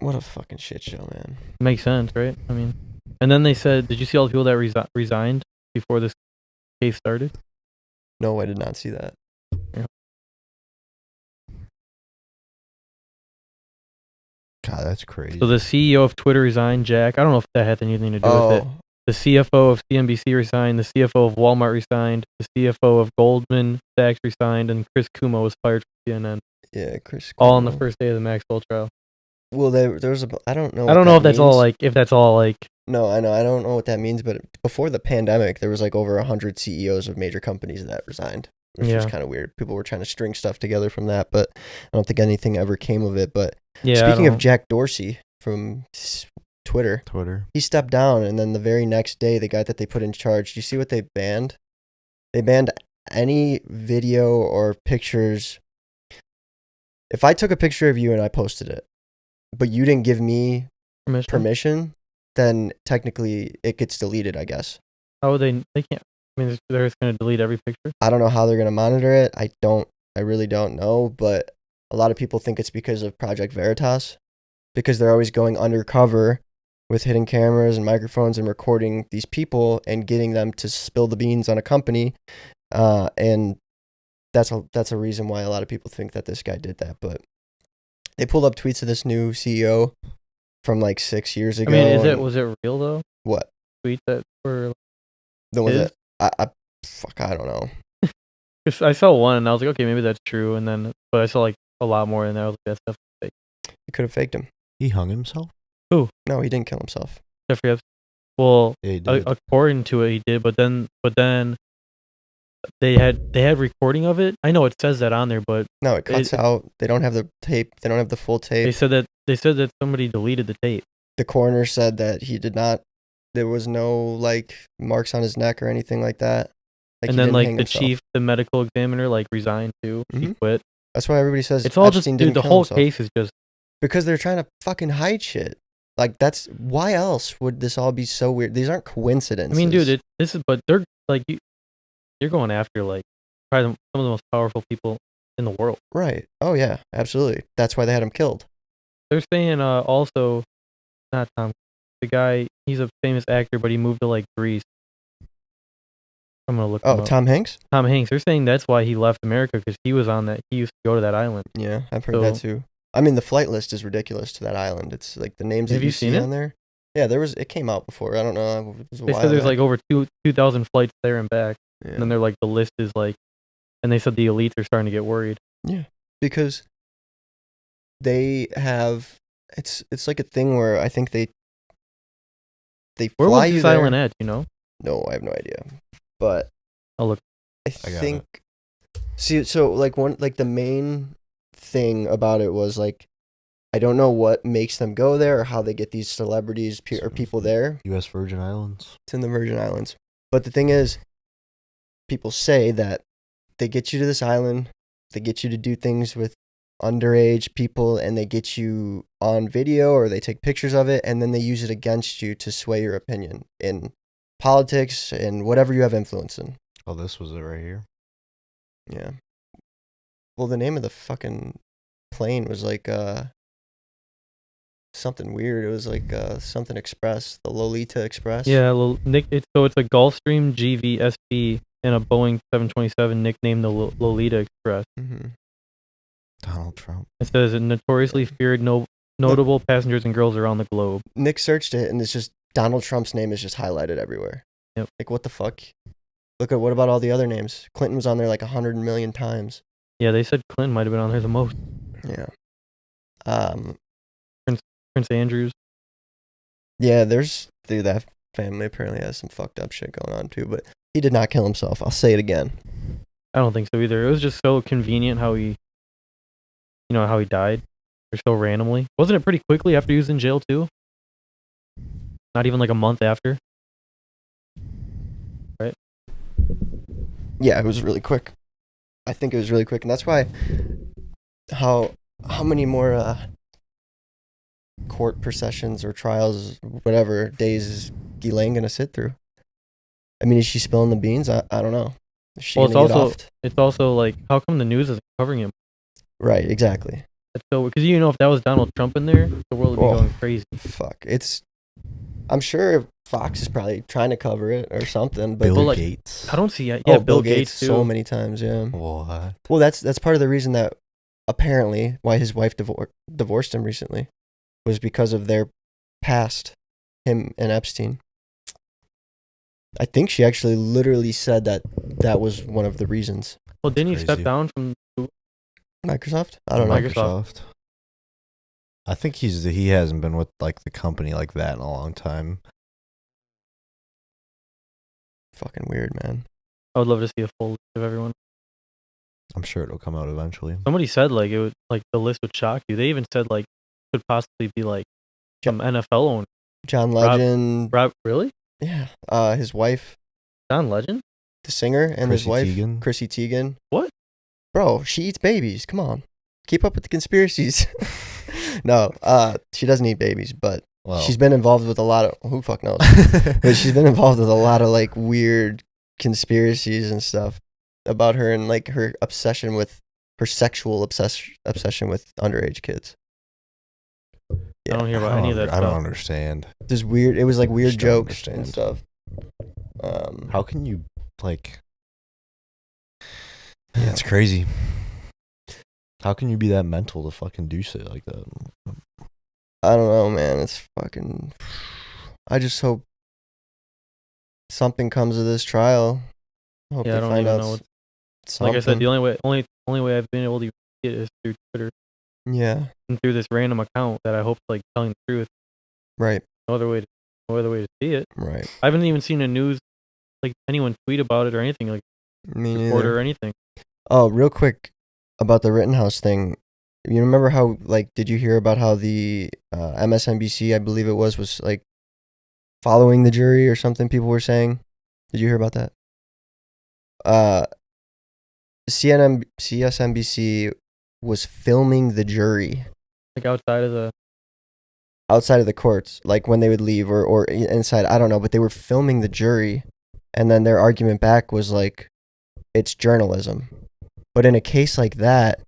What a fucking shit show, man. Makes sense, right? I mean, and then they said, did you see all the people that resigned before this case started? No, I did not see that. God, that's crazy. So the CEO of Twitter resigned, Jack. I don't know if that had anything to do with it. Oh, The CFO of CNBC resigned. The CFO of Walmart resigned. The CFO of Goldman Sachs resigned. And Chris Cuomo was fired from CNN. yeah, Chris. All on the Cuomo. first day of the Maxwell trial. Well, there was a. I don't know. I don't know if that's all like. No, I know. I don't know what that means, but before the pandemic, there was like over 100 CEOs of major companies that resigned, which was Yeah. kind of weird. People were trying to string stuff together from that, but I don't think anything ever came of it. But Yeah. speaking of Jack Dorsey from Twitter, he stepped down, and then the very next day, the guy that they put in charge, do you see what they banned? They banned any video or pictures. If I took a picture of you and I posted it, but you didn't give me permission, then technically it gets deleted, I guess. How would they? They can't. I mean, they're just going to delete every picture. I don't know how they're going to monitor it. I really don't know, but a lot of people think it's because of Project Veritas, because they're always going undercover with hidden cameras and microphones and recording these people and getting them to spill the beans on a company. And that's a reason why a lot of people think that this guy did that. But they pulled up tweets of this new CEO from like 6 years ago. I mean, and- was it real though? what? Tweets that were. The ones his? that I don't know. 'Cause I saw one and I was like, okay, maybe that's true. And then, but I saw like a lot more in there. I was like, that's definitely fake. He could have faked him. He hung himself? No, he didn't kill himself. Jeffrey Epstein. Well, Yeah, he did. according to it, he did. But then they had recording of it. I know it says that on there, but No, it cuts out. They don't have the tape. They don't have the full tape. they said that somebody deleted the tape. The coroner said that he did not. There was no like marks on his neck or anything like that. Like, and he then didn't like hang the himself. chief, the medical examiner, like resigned too. He Mhm. quit. That's why everybody says It's all Epstein just, dude. didn't The kill whole himself. case is just. Because they're trying to fucking hide shit. Like, that's why else would this all be so weird? These aren't I coincidences. mean, dude, this is. But they're like you're going after like probably some of the most powerful people in the world. Right. Oh yeah, absolutely. That's why they had him killed. They're saying also, not Tom, the guy. He's a famous actor, but he moved to like Greece. I'm gonna look him Oh, up. Tom Hanks? Tom Hanks. They're saying that's why he left America because he was on that. He used to go to that island. Yeah, I've heard that So- too. I mean, the flight list is ridiculous to that island. It's like the names Have that you you seen see it? on there. Yeah, it came out before. I don't know. It was a They while said there's back. like over 2,000 flights there and back, Yeah. and then they're like the list is like, and they said the elites are starting to get worried. Yeah, because they have it's like a thing where I think they Where fly was you this there. island at? You know? No, I have no idea. But I'll look. I I got think see, so like the main thing about it was like I don't know what makes them go there or how they get these celebrities or people there. U.S. Virgin Islands. It's in the Virgin Islands. But the thing is, people say that they get you to this island, they get you to do things with underage people, and they get you on video or they take pictures of it, and then they use it against you to sway your opinion in politics and whatever you have influence in. Oh, this was it right here. Yeah. Well, the name of the fucking plane was like something weird. It was like something Express, the Lolita Express. Yeah, Nick. So it's a Gulfstream GVSP and a Boeing 727 nicknamed the Lolita Express. Mm-hmm. Donald Trump. It says it notoriously feared notable passengers and girls around the globe. Nick searched it, and it's just Donald Trump's name is just highlighted everywhere. Yep. Like, what the fuck? Look at what about all the other names? Clinton was on there like 100 million times. Yeah, they said Clinton might have been on there the most. Yeah. Prince Andrews. Yeah, dude, that family apparently has some fucked up shit going on too, but he did not kill himself. I'll say it again. I don't think so either. It was just so convenient how he died, or so randomly. Wasn't it pretty quickly after he was in jail too? Not even like a month after. Right? Yeah, it was really quick. I think it was really quick, and that's why how many more court processions or trials, whatever days is Ghislaine gonna sit through? I mean, is she spilling the beans? I don't know. Is she Well, it's gonna get also offed? it's also like, how come the news isn't covering him? Right, exactly. That's so, because if that was Donald Trump in there, the world would be Oh. going crazy. Fuck. I'm sure Fox is probably trying to cover it or something, but Bill like, Gates. I don't see. Yeah, oh, Bill Gates too. so many times, yeah. What? Well, that's part of the reason that apparently why his wife divorced him recently was because of their past, him and Epstein. I think she actually literally said that was one of the reasons. Well, didn't he step Crazy. down from? Microsoft? I don't know. Microsoft. I think he hasn't been with like the company like that in a long time. Fucking weird, man. I would love to see a full list of everyone. I'm sure it'll come out eventually. Somebody said like it would, like the list would shock you. They even said like could possibly be like some NFL owner. John Legend. Rob, really? Yeah. His wife, John Legend? the singer, and his Chrissy wife, Teigen? Chrissy Teigen. What? Bro, she eats babies. Come on. Keep up with the conspiracies. No, she doesn't eat babies, but Well, she's been involved with a lot of who fuck knows. But she's been involved with a lot of like weird conspiracies and stuff about her and like her obsession with her sexual obsession with underage kids. I don't hear about any of that I don't stuff. understand. Just weird. It was like weird Just don't jokes and understand. stuff. How can you like? Yeah, it's crazy. How can you be that mental to fucking do shit like that? I don't know, man. It's fucking. I just hope something comes of this trial. I hope Yeah, I they don't find even out know what- something. Like I said, the only way I've been able to see it is through Twitter Yeah. and through this random account that I hope like telling the truth. Right. No other way to see it. Right. I haven't even seen a news like anyone tweet about it or anything like Me report neither. or anything. Oh, real quick about the Rittenhouse thing. You remember how, like, did you hear about how the MSNBC, I believe it was like following the jury or something people were saying? Did you hear about that? CSNBC was filming the jury Like outside of the. outside of the courts, like when they would leave or inside. I don't know, but they were filming the jury, and then their argument back was like, it's journalism. But in a case like that,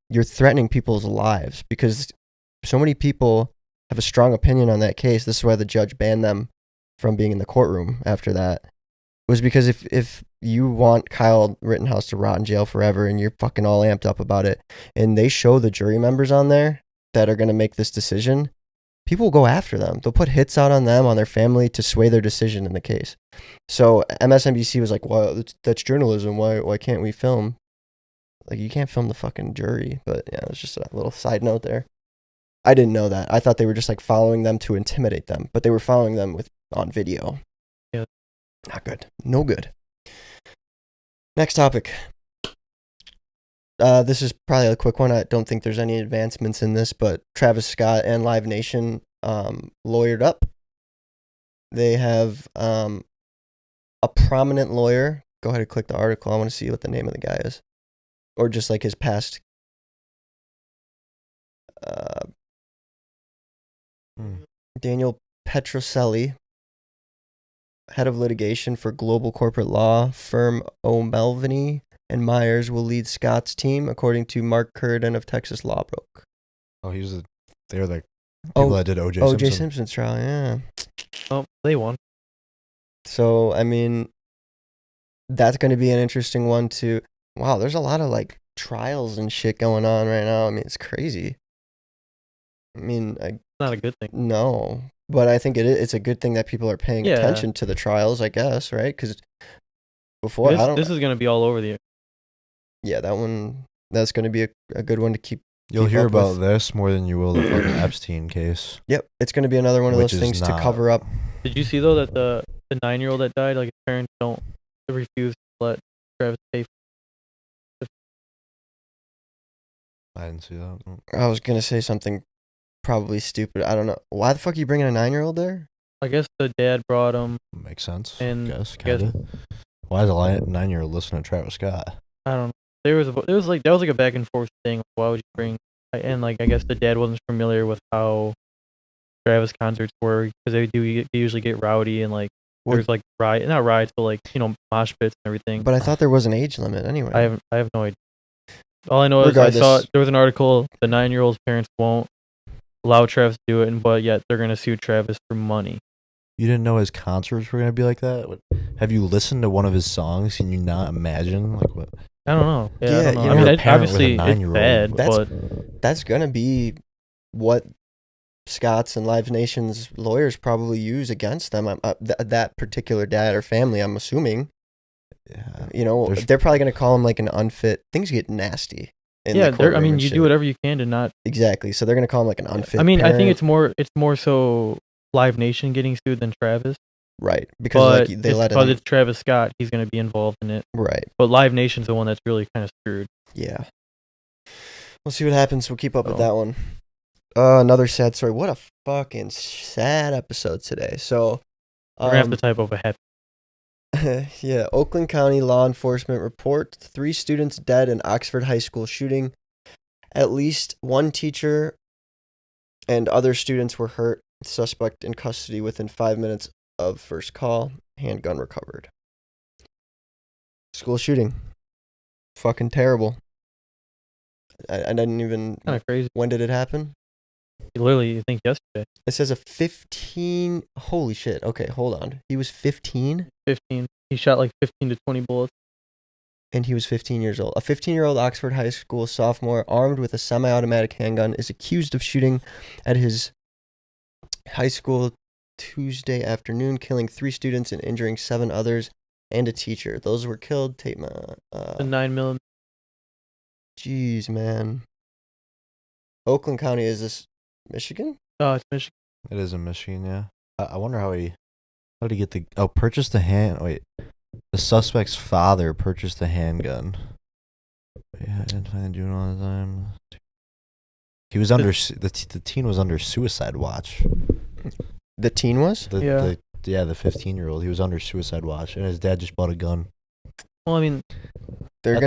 you're threatening people's lives because so many people have a strong opinion on that case. This is why the judge banned them from being in the courtroom after that. Was because if you want Kyle Rittenhouse to rot in jail forever and you're fucking all amped up about it, and they show the jury members on there that are going to make this decision, people will go after them. They'll put hits out on them, on their family, to sway their decision in the case. So MSNBC was like, well, that's journalism. Why can't we film? Like, you can't film the fucking jury. But yeah, it was just a little side note there. I didn't know that. I thought they were just like following them to intimidate them, but they were following them on video. Yeah. Not good. No good. Next topic. This is probably a quick one. I don't think there's any advancements in this, but Travis Scott and Live Nation lawyered up. They have a prominent lawyer. Go ahead and click the article. I want to see what the name of the guy is. Or just like his past. Daniel Petroselli, head of litigation for global corporate law firm O'Melveny and Myers, will lead Scott's team, according to Mark Curran of Texas Law Broke. Oh, they're the people that did O.J. Simpson. O.J. Simpson's trial, yeah. Oh, they won. So, I mean, that's going to be an interesting one to... Wow, there's a lot of, like, trials and shit going on right now. I mean, it's crazy. I mean, Not a good thing. No, but I think it's a good thing that people are paying attention to the trials, I guess, right? Because before, this is going to be all over the... Yeah, that's going to be a good one to keep. You'll hear about this more than you will the fucking Epstein case. Yep, it's going to be another one of those things to cover up. Did you see, though, that the 9-year-old that died, like, his parents refuse to let Travis pay for... I didn't see that. I was going to say something probably stupid. I don't know. Why the fuck are you bringing a 9-year-old there? I guess the dad brought him. Makes sense. And I guess, kinda. Why is a 9-year-old listening to Travis Scott? I don't know. There was a back and forth thing. Why would you bring? And like, I guess the dad wasn't familiar with how Travis concerts were, because they usually get rowdy and like there's like not riots, but like, you know, mosh pits and everything. But I thought there was an age limit anyway. I have no idea. All I know is I saw there was an article. The 9-year-old's parents won't allow Travis to do it, but yet they're gonna sue Travis for money. You didn't know his concerts were gonna be like that? Have you listened to one of his songs? Can you not imagine like what? I don't know. Yeah, I don't know. You I know, mean, obviously it's bad, but that's gonna be what Scott's and Live Nation's lawyers probably use against them. That particular dad or family, I'm assuming. Yeah, you know, they're probably gonna call him like an unfit. Things get nasty. Yeah, I mean, you do whatever you can to not exactly. So they're gonna call him like an unfit. I mean, parent. I think it's more so Live Nation getting sued than Travis. Right, because like, it's Travis Scott. He's going to be involved in it. Right. But Live Nation's the one that's really kind of screwed. Yeah. We'll see what happens. We'll keep up with that one. Another sad story. What a fucking sad episode today. So, we're going to have to type up a happy. Yeah, Oakland County law enforcement reports 3 students dead in Oxford High School shooting. At least 1 teacher and other students were hurt. Suspect in custody within 5 minutes of first call. Handgun recovered. School shooting. Fucking terrible. I didn't even... Kind of crazy. When did it happen? Literally, I think yesterday. It says a 15... Holy shit. Okay, hold on. He was 15? 15. He shot like 15 to 20 bullets. And he was 15 years old. A 15-year-old Oxford High School sophomore armed with a semi-automatic handgun is accused of shooting at his high school Tuesday afternoon, killing 3 students and injuring 7 others and a teacher. Those were killed. The 9mm. Jeez, man. Oakland County, is this Michigan? Oh, it's Michigan. It is in Michigan, yeah. I wonder how did he get purchase the the suspect's father purchased the handgun. Yeah, I didn't find doing all the time. He was under the teen was under suicide watch. The teen was? The 15-year-old. He was under suicide watch, and his dad just bought a gun. Well, I mean, They're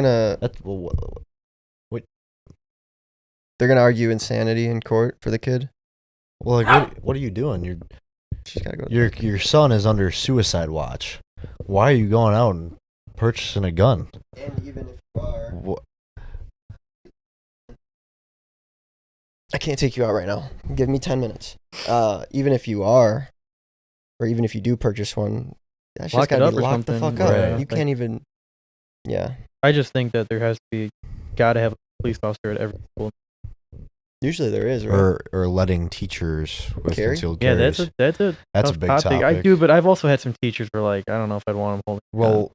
gonna argue insanity in court for the kid. Well, like, what are you doing? She's gotta go. Your son is under suicide watch. Why are you going out and purchasing a gun? And even if you are, What? I can't take you out right now. Give me 10 minutes. Even if you are, or even if you do purchase one, that's Lock just it gotta up be or locked the something. fuck up. Right. You Like- can't even. Yeah. I just think that there has to be, gotta have a police officer at every school. Usually there is, right? Or letting teachers with Carry? concealed Yeah, carries. that's a That's a tough big I topic. do, but I've also had some teachers who are like, I don't know if I'd want them holding. Well,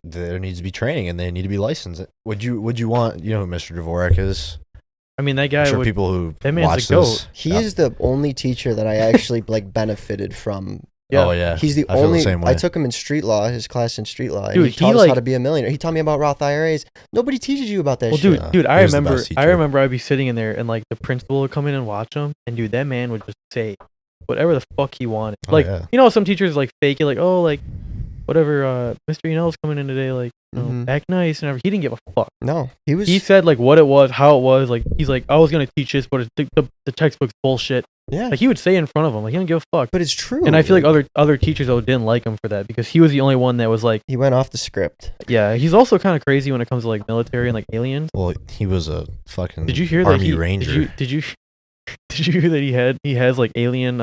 there needs to be training and they need to be licensed. Would you want, you know who Mr. Dvorak is? I mean, that I'm guy sure would. people who that man's a watch goat. this. He is the only teacher that I actually like benefited from. Yeah. Oh yeah. He's the I feel only. the same way. I took him in street law, his class in street law, and Dude, he taught he, us how like- to be a millionaire. He taught me about Roth IRAs. Nobody teaches you about that Well, shit. dude, I He was the remember, best teacher. I'd be sitting in there and like the principal would come in and watch him, and dude, that man would just say whatever the fuck he wanted. Oh, Like, yeah. you know, some teachers like fake it, like, oh, like whatever, Mr. Yanel's coming in today, like, you know, Mhm. act nice and everything. He didn't give a fuck. No, he was. He said like what it was, how it was. Like, he's like, I was gonna teach this, but the textbook's bullshit. yeah, Like, he would say in front of him, like, he didn't give a fuck. but it's true. And I feel like other teachers though didn't like him for that because he was the only one that was like, he went off the script. yeah, he's also kind of crazy when it comes to like military and like aliens. Well, he was a fucking Did you hear that Army he Ranger. Did you did you hear that he has like alien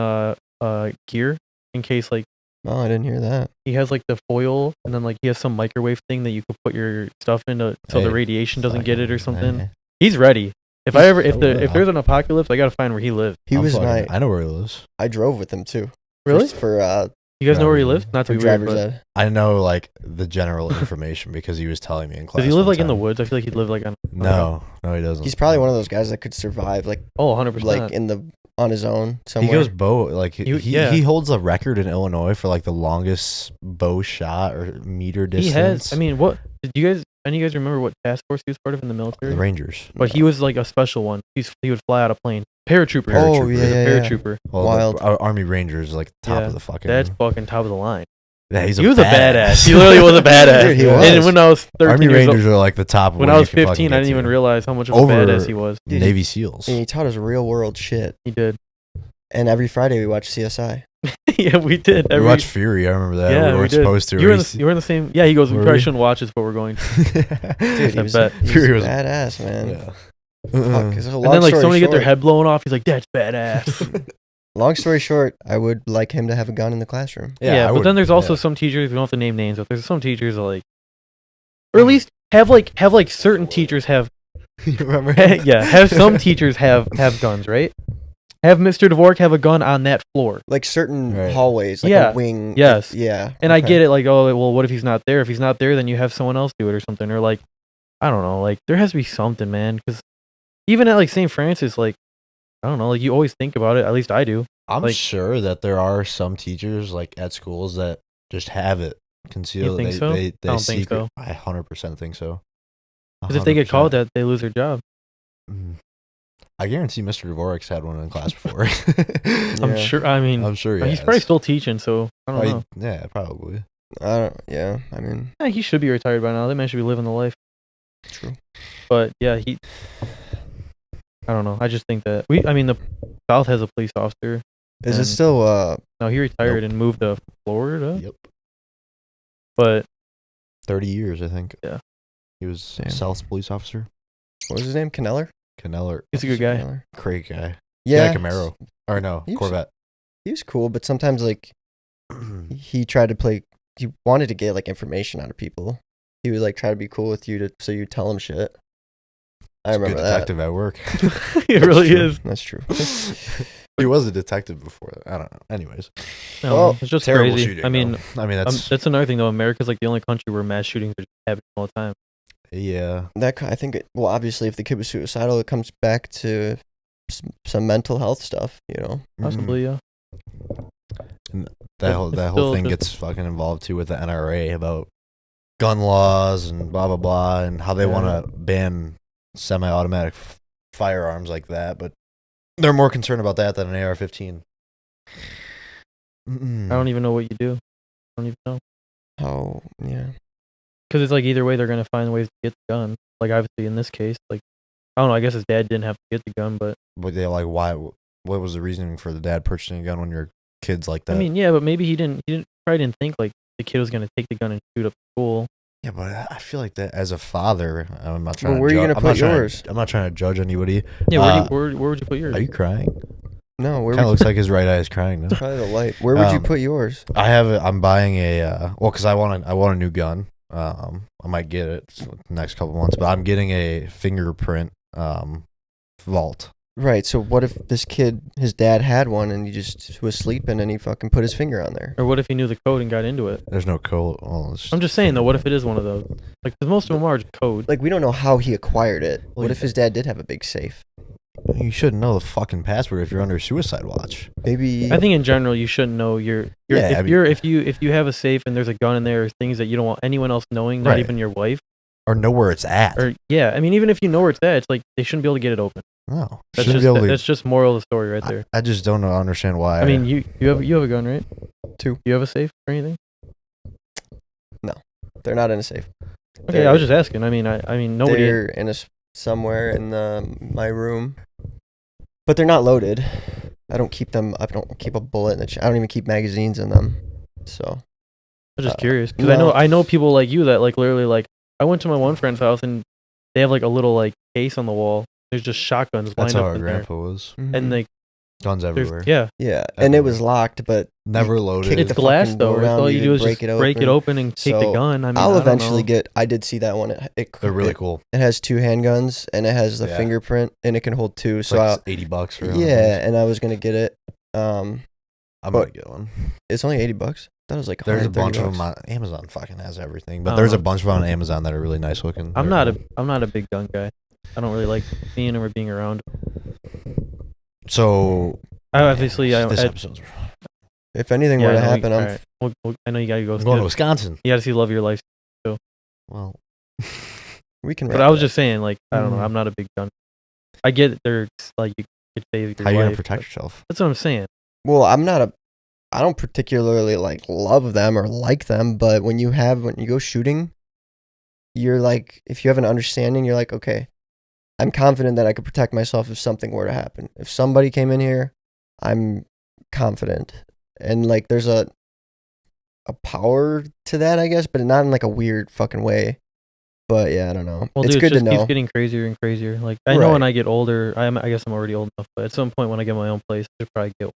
gear in case like Oh, I didn't hear that. he has like the foil and then like he has some microwave thing that you could put your stuff into so the Hey, radiation doesn't get it or something. Hey, He's ready. If so there's an apocalypse, I gotta find where he lives. He I'm was fucking- my. I know where he lives. I drove with him too. Really? For You guys know where he No, lives? Not to for be weird, driver's but ed. I know like the general information because he was telling me in class. does he live one like in the time. woods? I feel like he'd live like on. No, he doesn't. He's probably one of those guys that could survive like 100%. like on his own He somewhere. goes bow like Yeah. he holds a record in Illinois for like the longest bow shot or meter distance. He has. I mean, what did you guys? Any of you guys remember what task force he was part of in the military? the Rangers. But he was like a special one. He would fly out a plane. Paratrooper. Oh, He was yeah, a yeah, yeah. paratrooper. Well, Wild. the Army Rangers is like top Yeah, of the fucking. That's fucking top of the line. yeah, He was a badass. He literally was a badass. Dude, he And was. when I was 13 Army years Rangers old, are like the top. of when where I you was can fucking 15, I get didn't even to. realize how much of a Over badass he was. Dude, Navy SEALs. and he taught us real world shit. He did. And every Friday we watch CSI. Yeah, we did. We watched Fury. I remember that. Yeah, we we weren't did. supposed to. You were in the same. Yeah, he goes. We Were probably we? shouldn't watch this, but we're going. Dude, he I was, bet. he was Fury was- badass, man. Yeah. Fuck, 'cause a And long then like story somebody get their short- head blown off. He's like, "That's badass." Long story short, I would like him to have a gun in the classroom. Yeah, I but would- then there's also yeah. some teachers. We don't have to name names, but there's some teachers that like, or at least have like certain teachers have. You remember? Yeah, have some teachers have guns, right? Have Mr. Dvorak have a gun on that floor. Like certain Right. hallways, like Yeah. a wing. Yes. Yeah. And I okay. get it, like, oh, well, what if he's not there? If he's not there, then you have someone else do it or something. Or, like, I don't know. Like, there has to be something, man. Because even at, like, St. Francis, like, I don't know. Like, you always think about it. At least I do. I'm like- sure that there are some teachers like at schools that just have it concealed. think they, so? They, I don't think secret- so. I 100% think so. Because if they get 100%. called that, they lose their job. Mm. I guarantee Mr. Dvorak's had one in class before. I'm Yeah. sure. I mean, I'm sure he's probably still teaching, so I don't know. Yeah, probably. I don't. Yeah. I mean, Yeah, he should be retired by now. That man should be living the life. true. But, yeah, I don't know. I just think that the South has a police officer. Is it And- still? No, he retired Nope. and moved to Florida. Yep. But 30 years, I think. Yeah. He was Damn. a South police officer. What was his name? Kneller. Kneller. he's a good guy. Kneller. Great guy. Yeah. Yeah. Camaro. Or no, He was- Corvette. He was cool, but sometimes like he tried to play. He wanted to get like information out of people. He would like try to be cool with you so you tell him shit. I remember Good that. detective at work. It really True. is. That's true. He was a detective before. I don't know. Anyways, No, Well, it's just terrible crazy. shooting. I mean, though. that's that's another thing though. America's like the only country where mass shootings are happening all the time. yeah. I think. Well, obviously, if the kid was suicidal, it comes back to some mental health stuff. You know. Possibly, yeah. That whole still thing just- gets fucking involved too with the NRA about gun laws and blah blah blah and how they Yeah. want to ban semi-automatic firearms like that, but they're more concerned about that than an AR-15. I don't even know what you do. I don't even know. How? Yeah. because it's like either way they're gonna find ways to get the gun. Like obviously in this case, like I don't know. I guess his dad didn't have to get the gun, but they like why? What was the reasoning for the dad purchasing a gun when your kid's like that? I mean, yeah, but maybe he probably didn't think like the kid was gonna take the gun and shoot up the school. Yeah, but I feel like that as a father, I'm not trying. But where are you gonna put yours? I'm not trying to judge anybody. Yeah, where would you put yours? Are you crying? No, where Kind of looks like his right eye is crying now. probably the light. Where would you put yours? I have it. I'm buying because I want a new gun. I might get it the next couple months, but I'm getting a fingerprint vault. Right. So what if this kid, his dad had one, and he just was sleeping, and he fucking put his finger on there? Or what if he knew the code and got into it? There's no code. Well, I'm just saying though. What if it is one of those? Like, 'cause most of them are just code. Like, we don't know how he acquired it. Well, What if his dad did have a big safe? You shouldn't know the fucking password if you're under suicide watch. Maybe. I think in general you shouldn't know if you have a safe and there's a gun in there, or things that you don't want anyone else knowing, not Right. even your wife. Or know where it's at. Or yeah, I mean, even if you know where it's at, it's like they shouldn't be able to get it open. No. That's Shouldn't just be able to- that's just moral of the story right there. I just don't understand why. I mean, you have a gun, right? 2. You have a safe or anything? They're not in a safe. Okay, I was just asking. I mean, nobody. They're in somewhere in my room, but they're not loaded. I don't keep them. I don't keep a bullet in the. I don't even keep magazines in them. So. I'm just curious because no. I know people like you that like literally like I went to my one friend's house and they have like a little like case on the wall. There's just shotguns that's lined how up our in there. grandpa was. And like Guns everywhere. yeah, Yeah, and it was locked, but Never loaded. kick it's the glass fucking though. door That's down, all you you do is break just it break it open. open and take So, the gun. I mean, I'll I don't eventually know. get. I did see that one. They're really cool. It has 2 handguns and it has the Yeah. fingerprint and it can hold 2. It's So like $80 for yeah, and I was gonna get it. I'm but- gonna get one. It's only $80. That was like There's a bunch of $130. them on Amazon. Fucking has everything, I but don't there's a know. bunch of them on Amazon that are really nice looking. I'm They're not cool. a big gun guy. I don't really like seeing them or being around. So I obviously this I episode's. If anything yeah, were to I know we- happen, I'm alright. I know you gotta go. I'm going to Wisconsin. You gotta see Love of Your Life. Well, we can. But wrap I was it up. just saying, like, I don't know. Mm. I'm not a big gun. I get it. They're like you could save your how you life. gonna protect but yourself? That's what I'm saying. Well, I don't particularly like love them or like them, but when you go shooting, you're like, if you have an understanding, you're like, okay, I'm confident that I could protect myself if something were to happen. If somebody came in here, I'm confident. And like, there's a power to that, I guess, but not in like a weird fucking way. But yeah, I don't know. Well, It's dude, good it just to know. keeps getting crazier and crazier. Like, I know Right. when I get older, I guess I'm already old enough, but at some point when I get my own place, I should probably get one.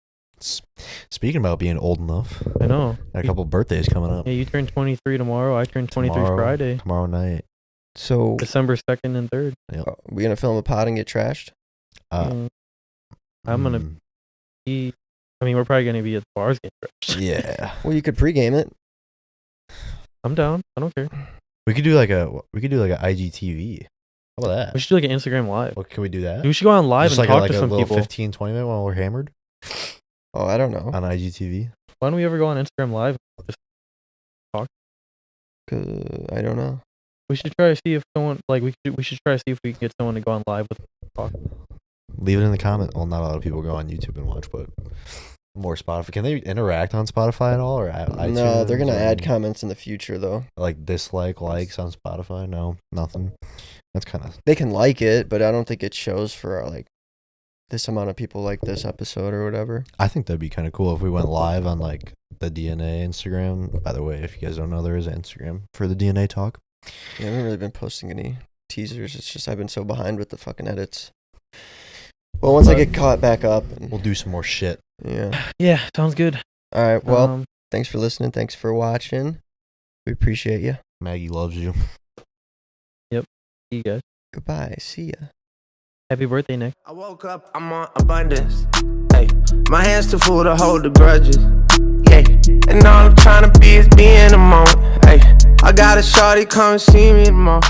Speaking about being old enough, I know. got a couple birthdays coming up. Yeah, you turn 23 tomorrow. I turn 23 Tomorrow. Friday. Tomorrow night. So, December 2nd and 3rd. we gonna film a pod and get trashed? I'm gonna mm, be. I mean, we're probably gonna be at the bars getting trashed. Yeah, Well, you could pregame it. I'm down. I don't care. we could do like a IGTV. How about We that? should do like an Instagram live. What can we do that? We should go on live Just and like talk to some little people. 15-20 minute while we're hammered Oh, I don't know. on IGTV. Why don't we ever go on Instagram live? Just 'Cause I don't know. We should try to see if someone like we should try to see if we can get someone to go on live with talk. Leave it in the comment. Well, not a lot of people go on YouTube and watch, but more Spotify. Can they interact on Spotify at all, or iTunes? No, they're gonna or add comments in the future though. like likes on Spotify. No, nothing. That's kind of They can like it, but I don't think it shows for like this amount of people like this episode or whatever. I think that'd be kind of cool if we went live on like the DnA Instagram. By the way, if you guys don't know, there is an Instagram for the DnA talk. Yeah, I haven't really been posting any teasers. It's just I've been so behind with the fucking edits. Well, once I get caught back up, We'll do some more shit. yeah. Yeah, sounds good. All right. Well, Um, thanks for listening. Thanks for watching. We appreciate you. Maggie loves you. see you guys. Goodbye. See ya. Happy birthday, Nick. I woke up, I'm on abundance. Hey, my hands too full to hold the grudges. Yeah, and all I'm trying to be is be in the moment. Hey, I got a shorty come see me tomorrow.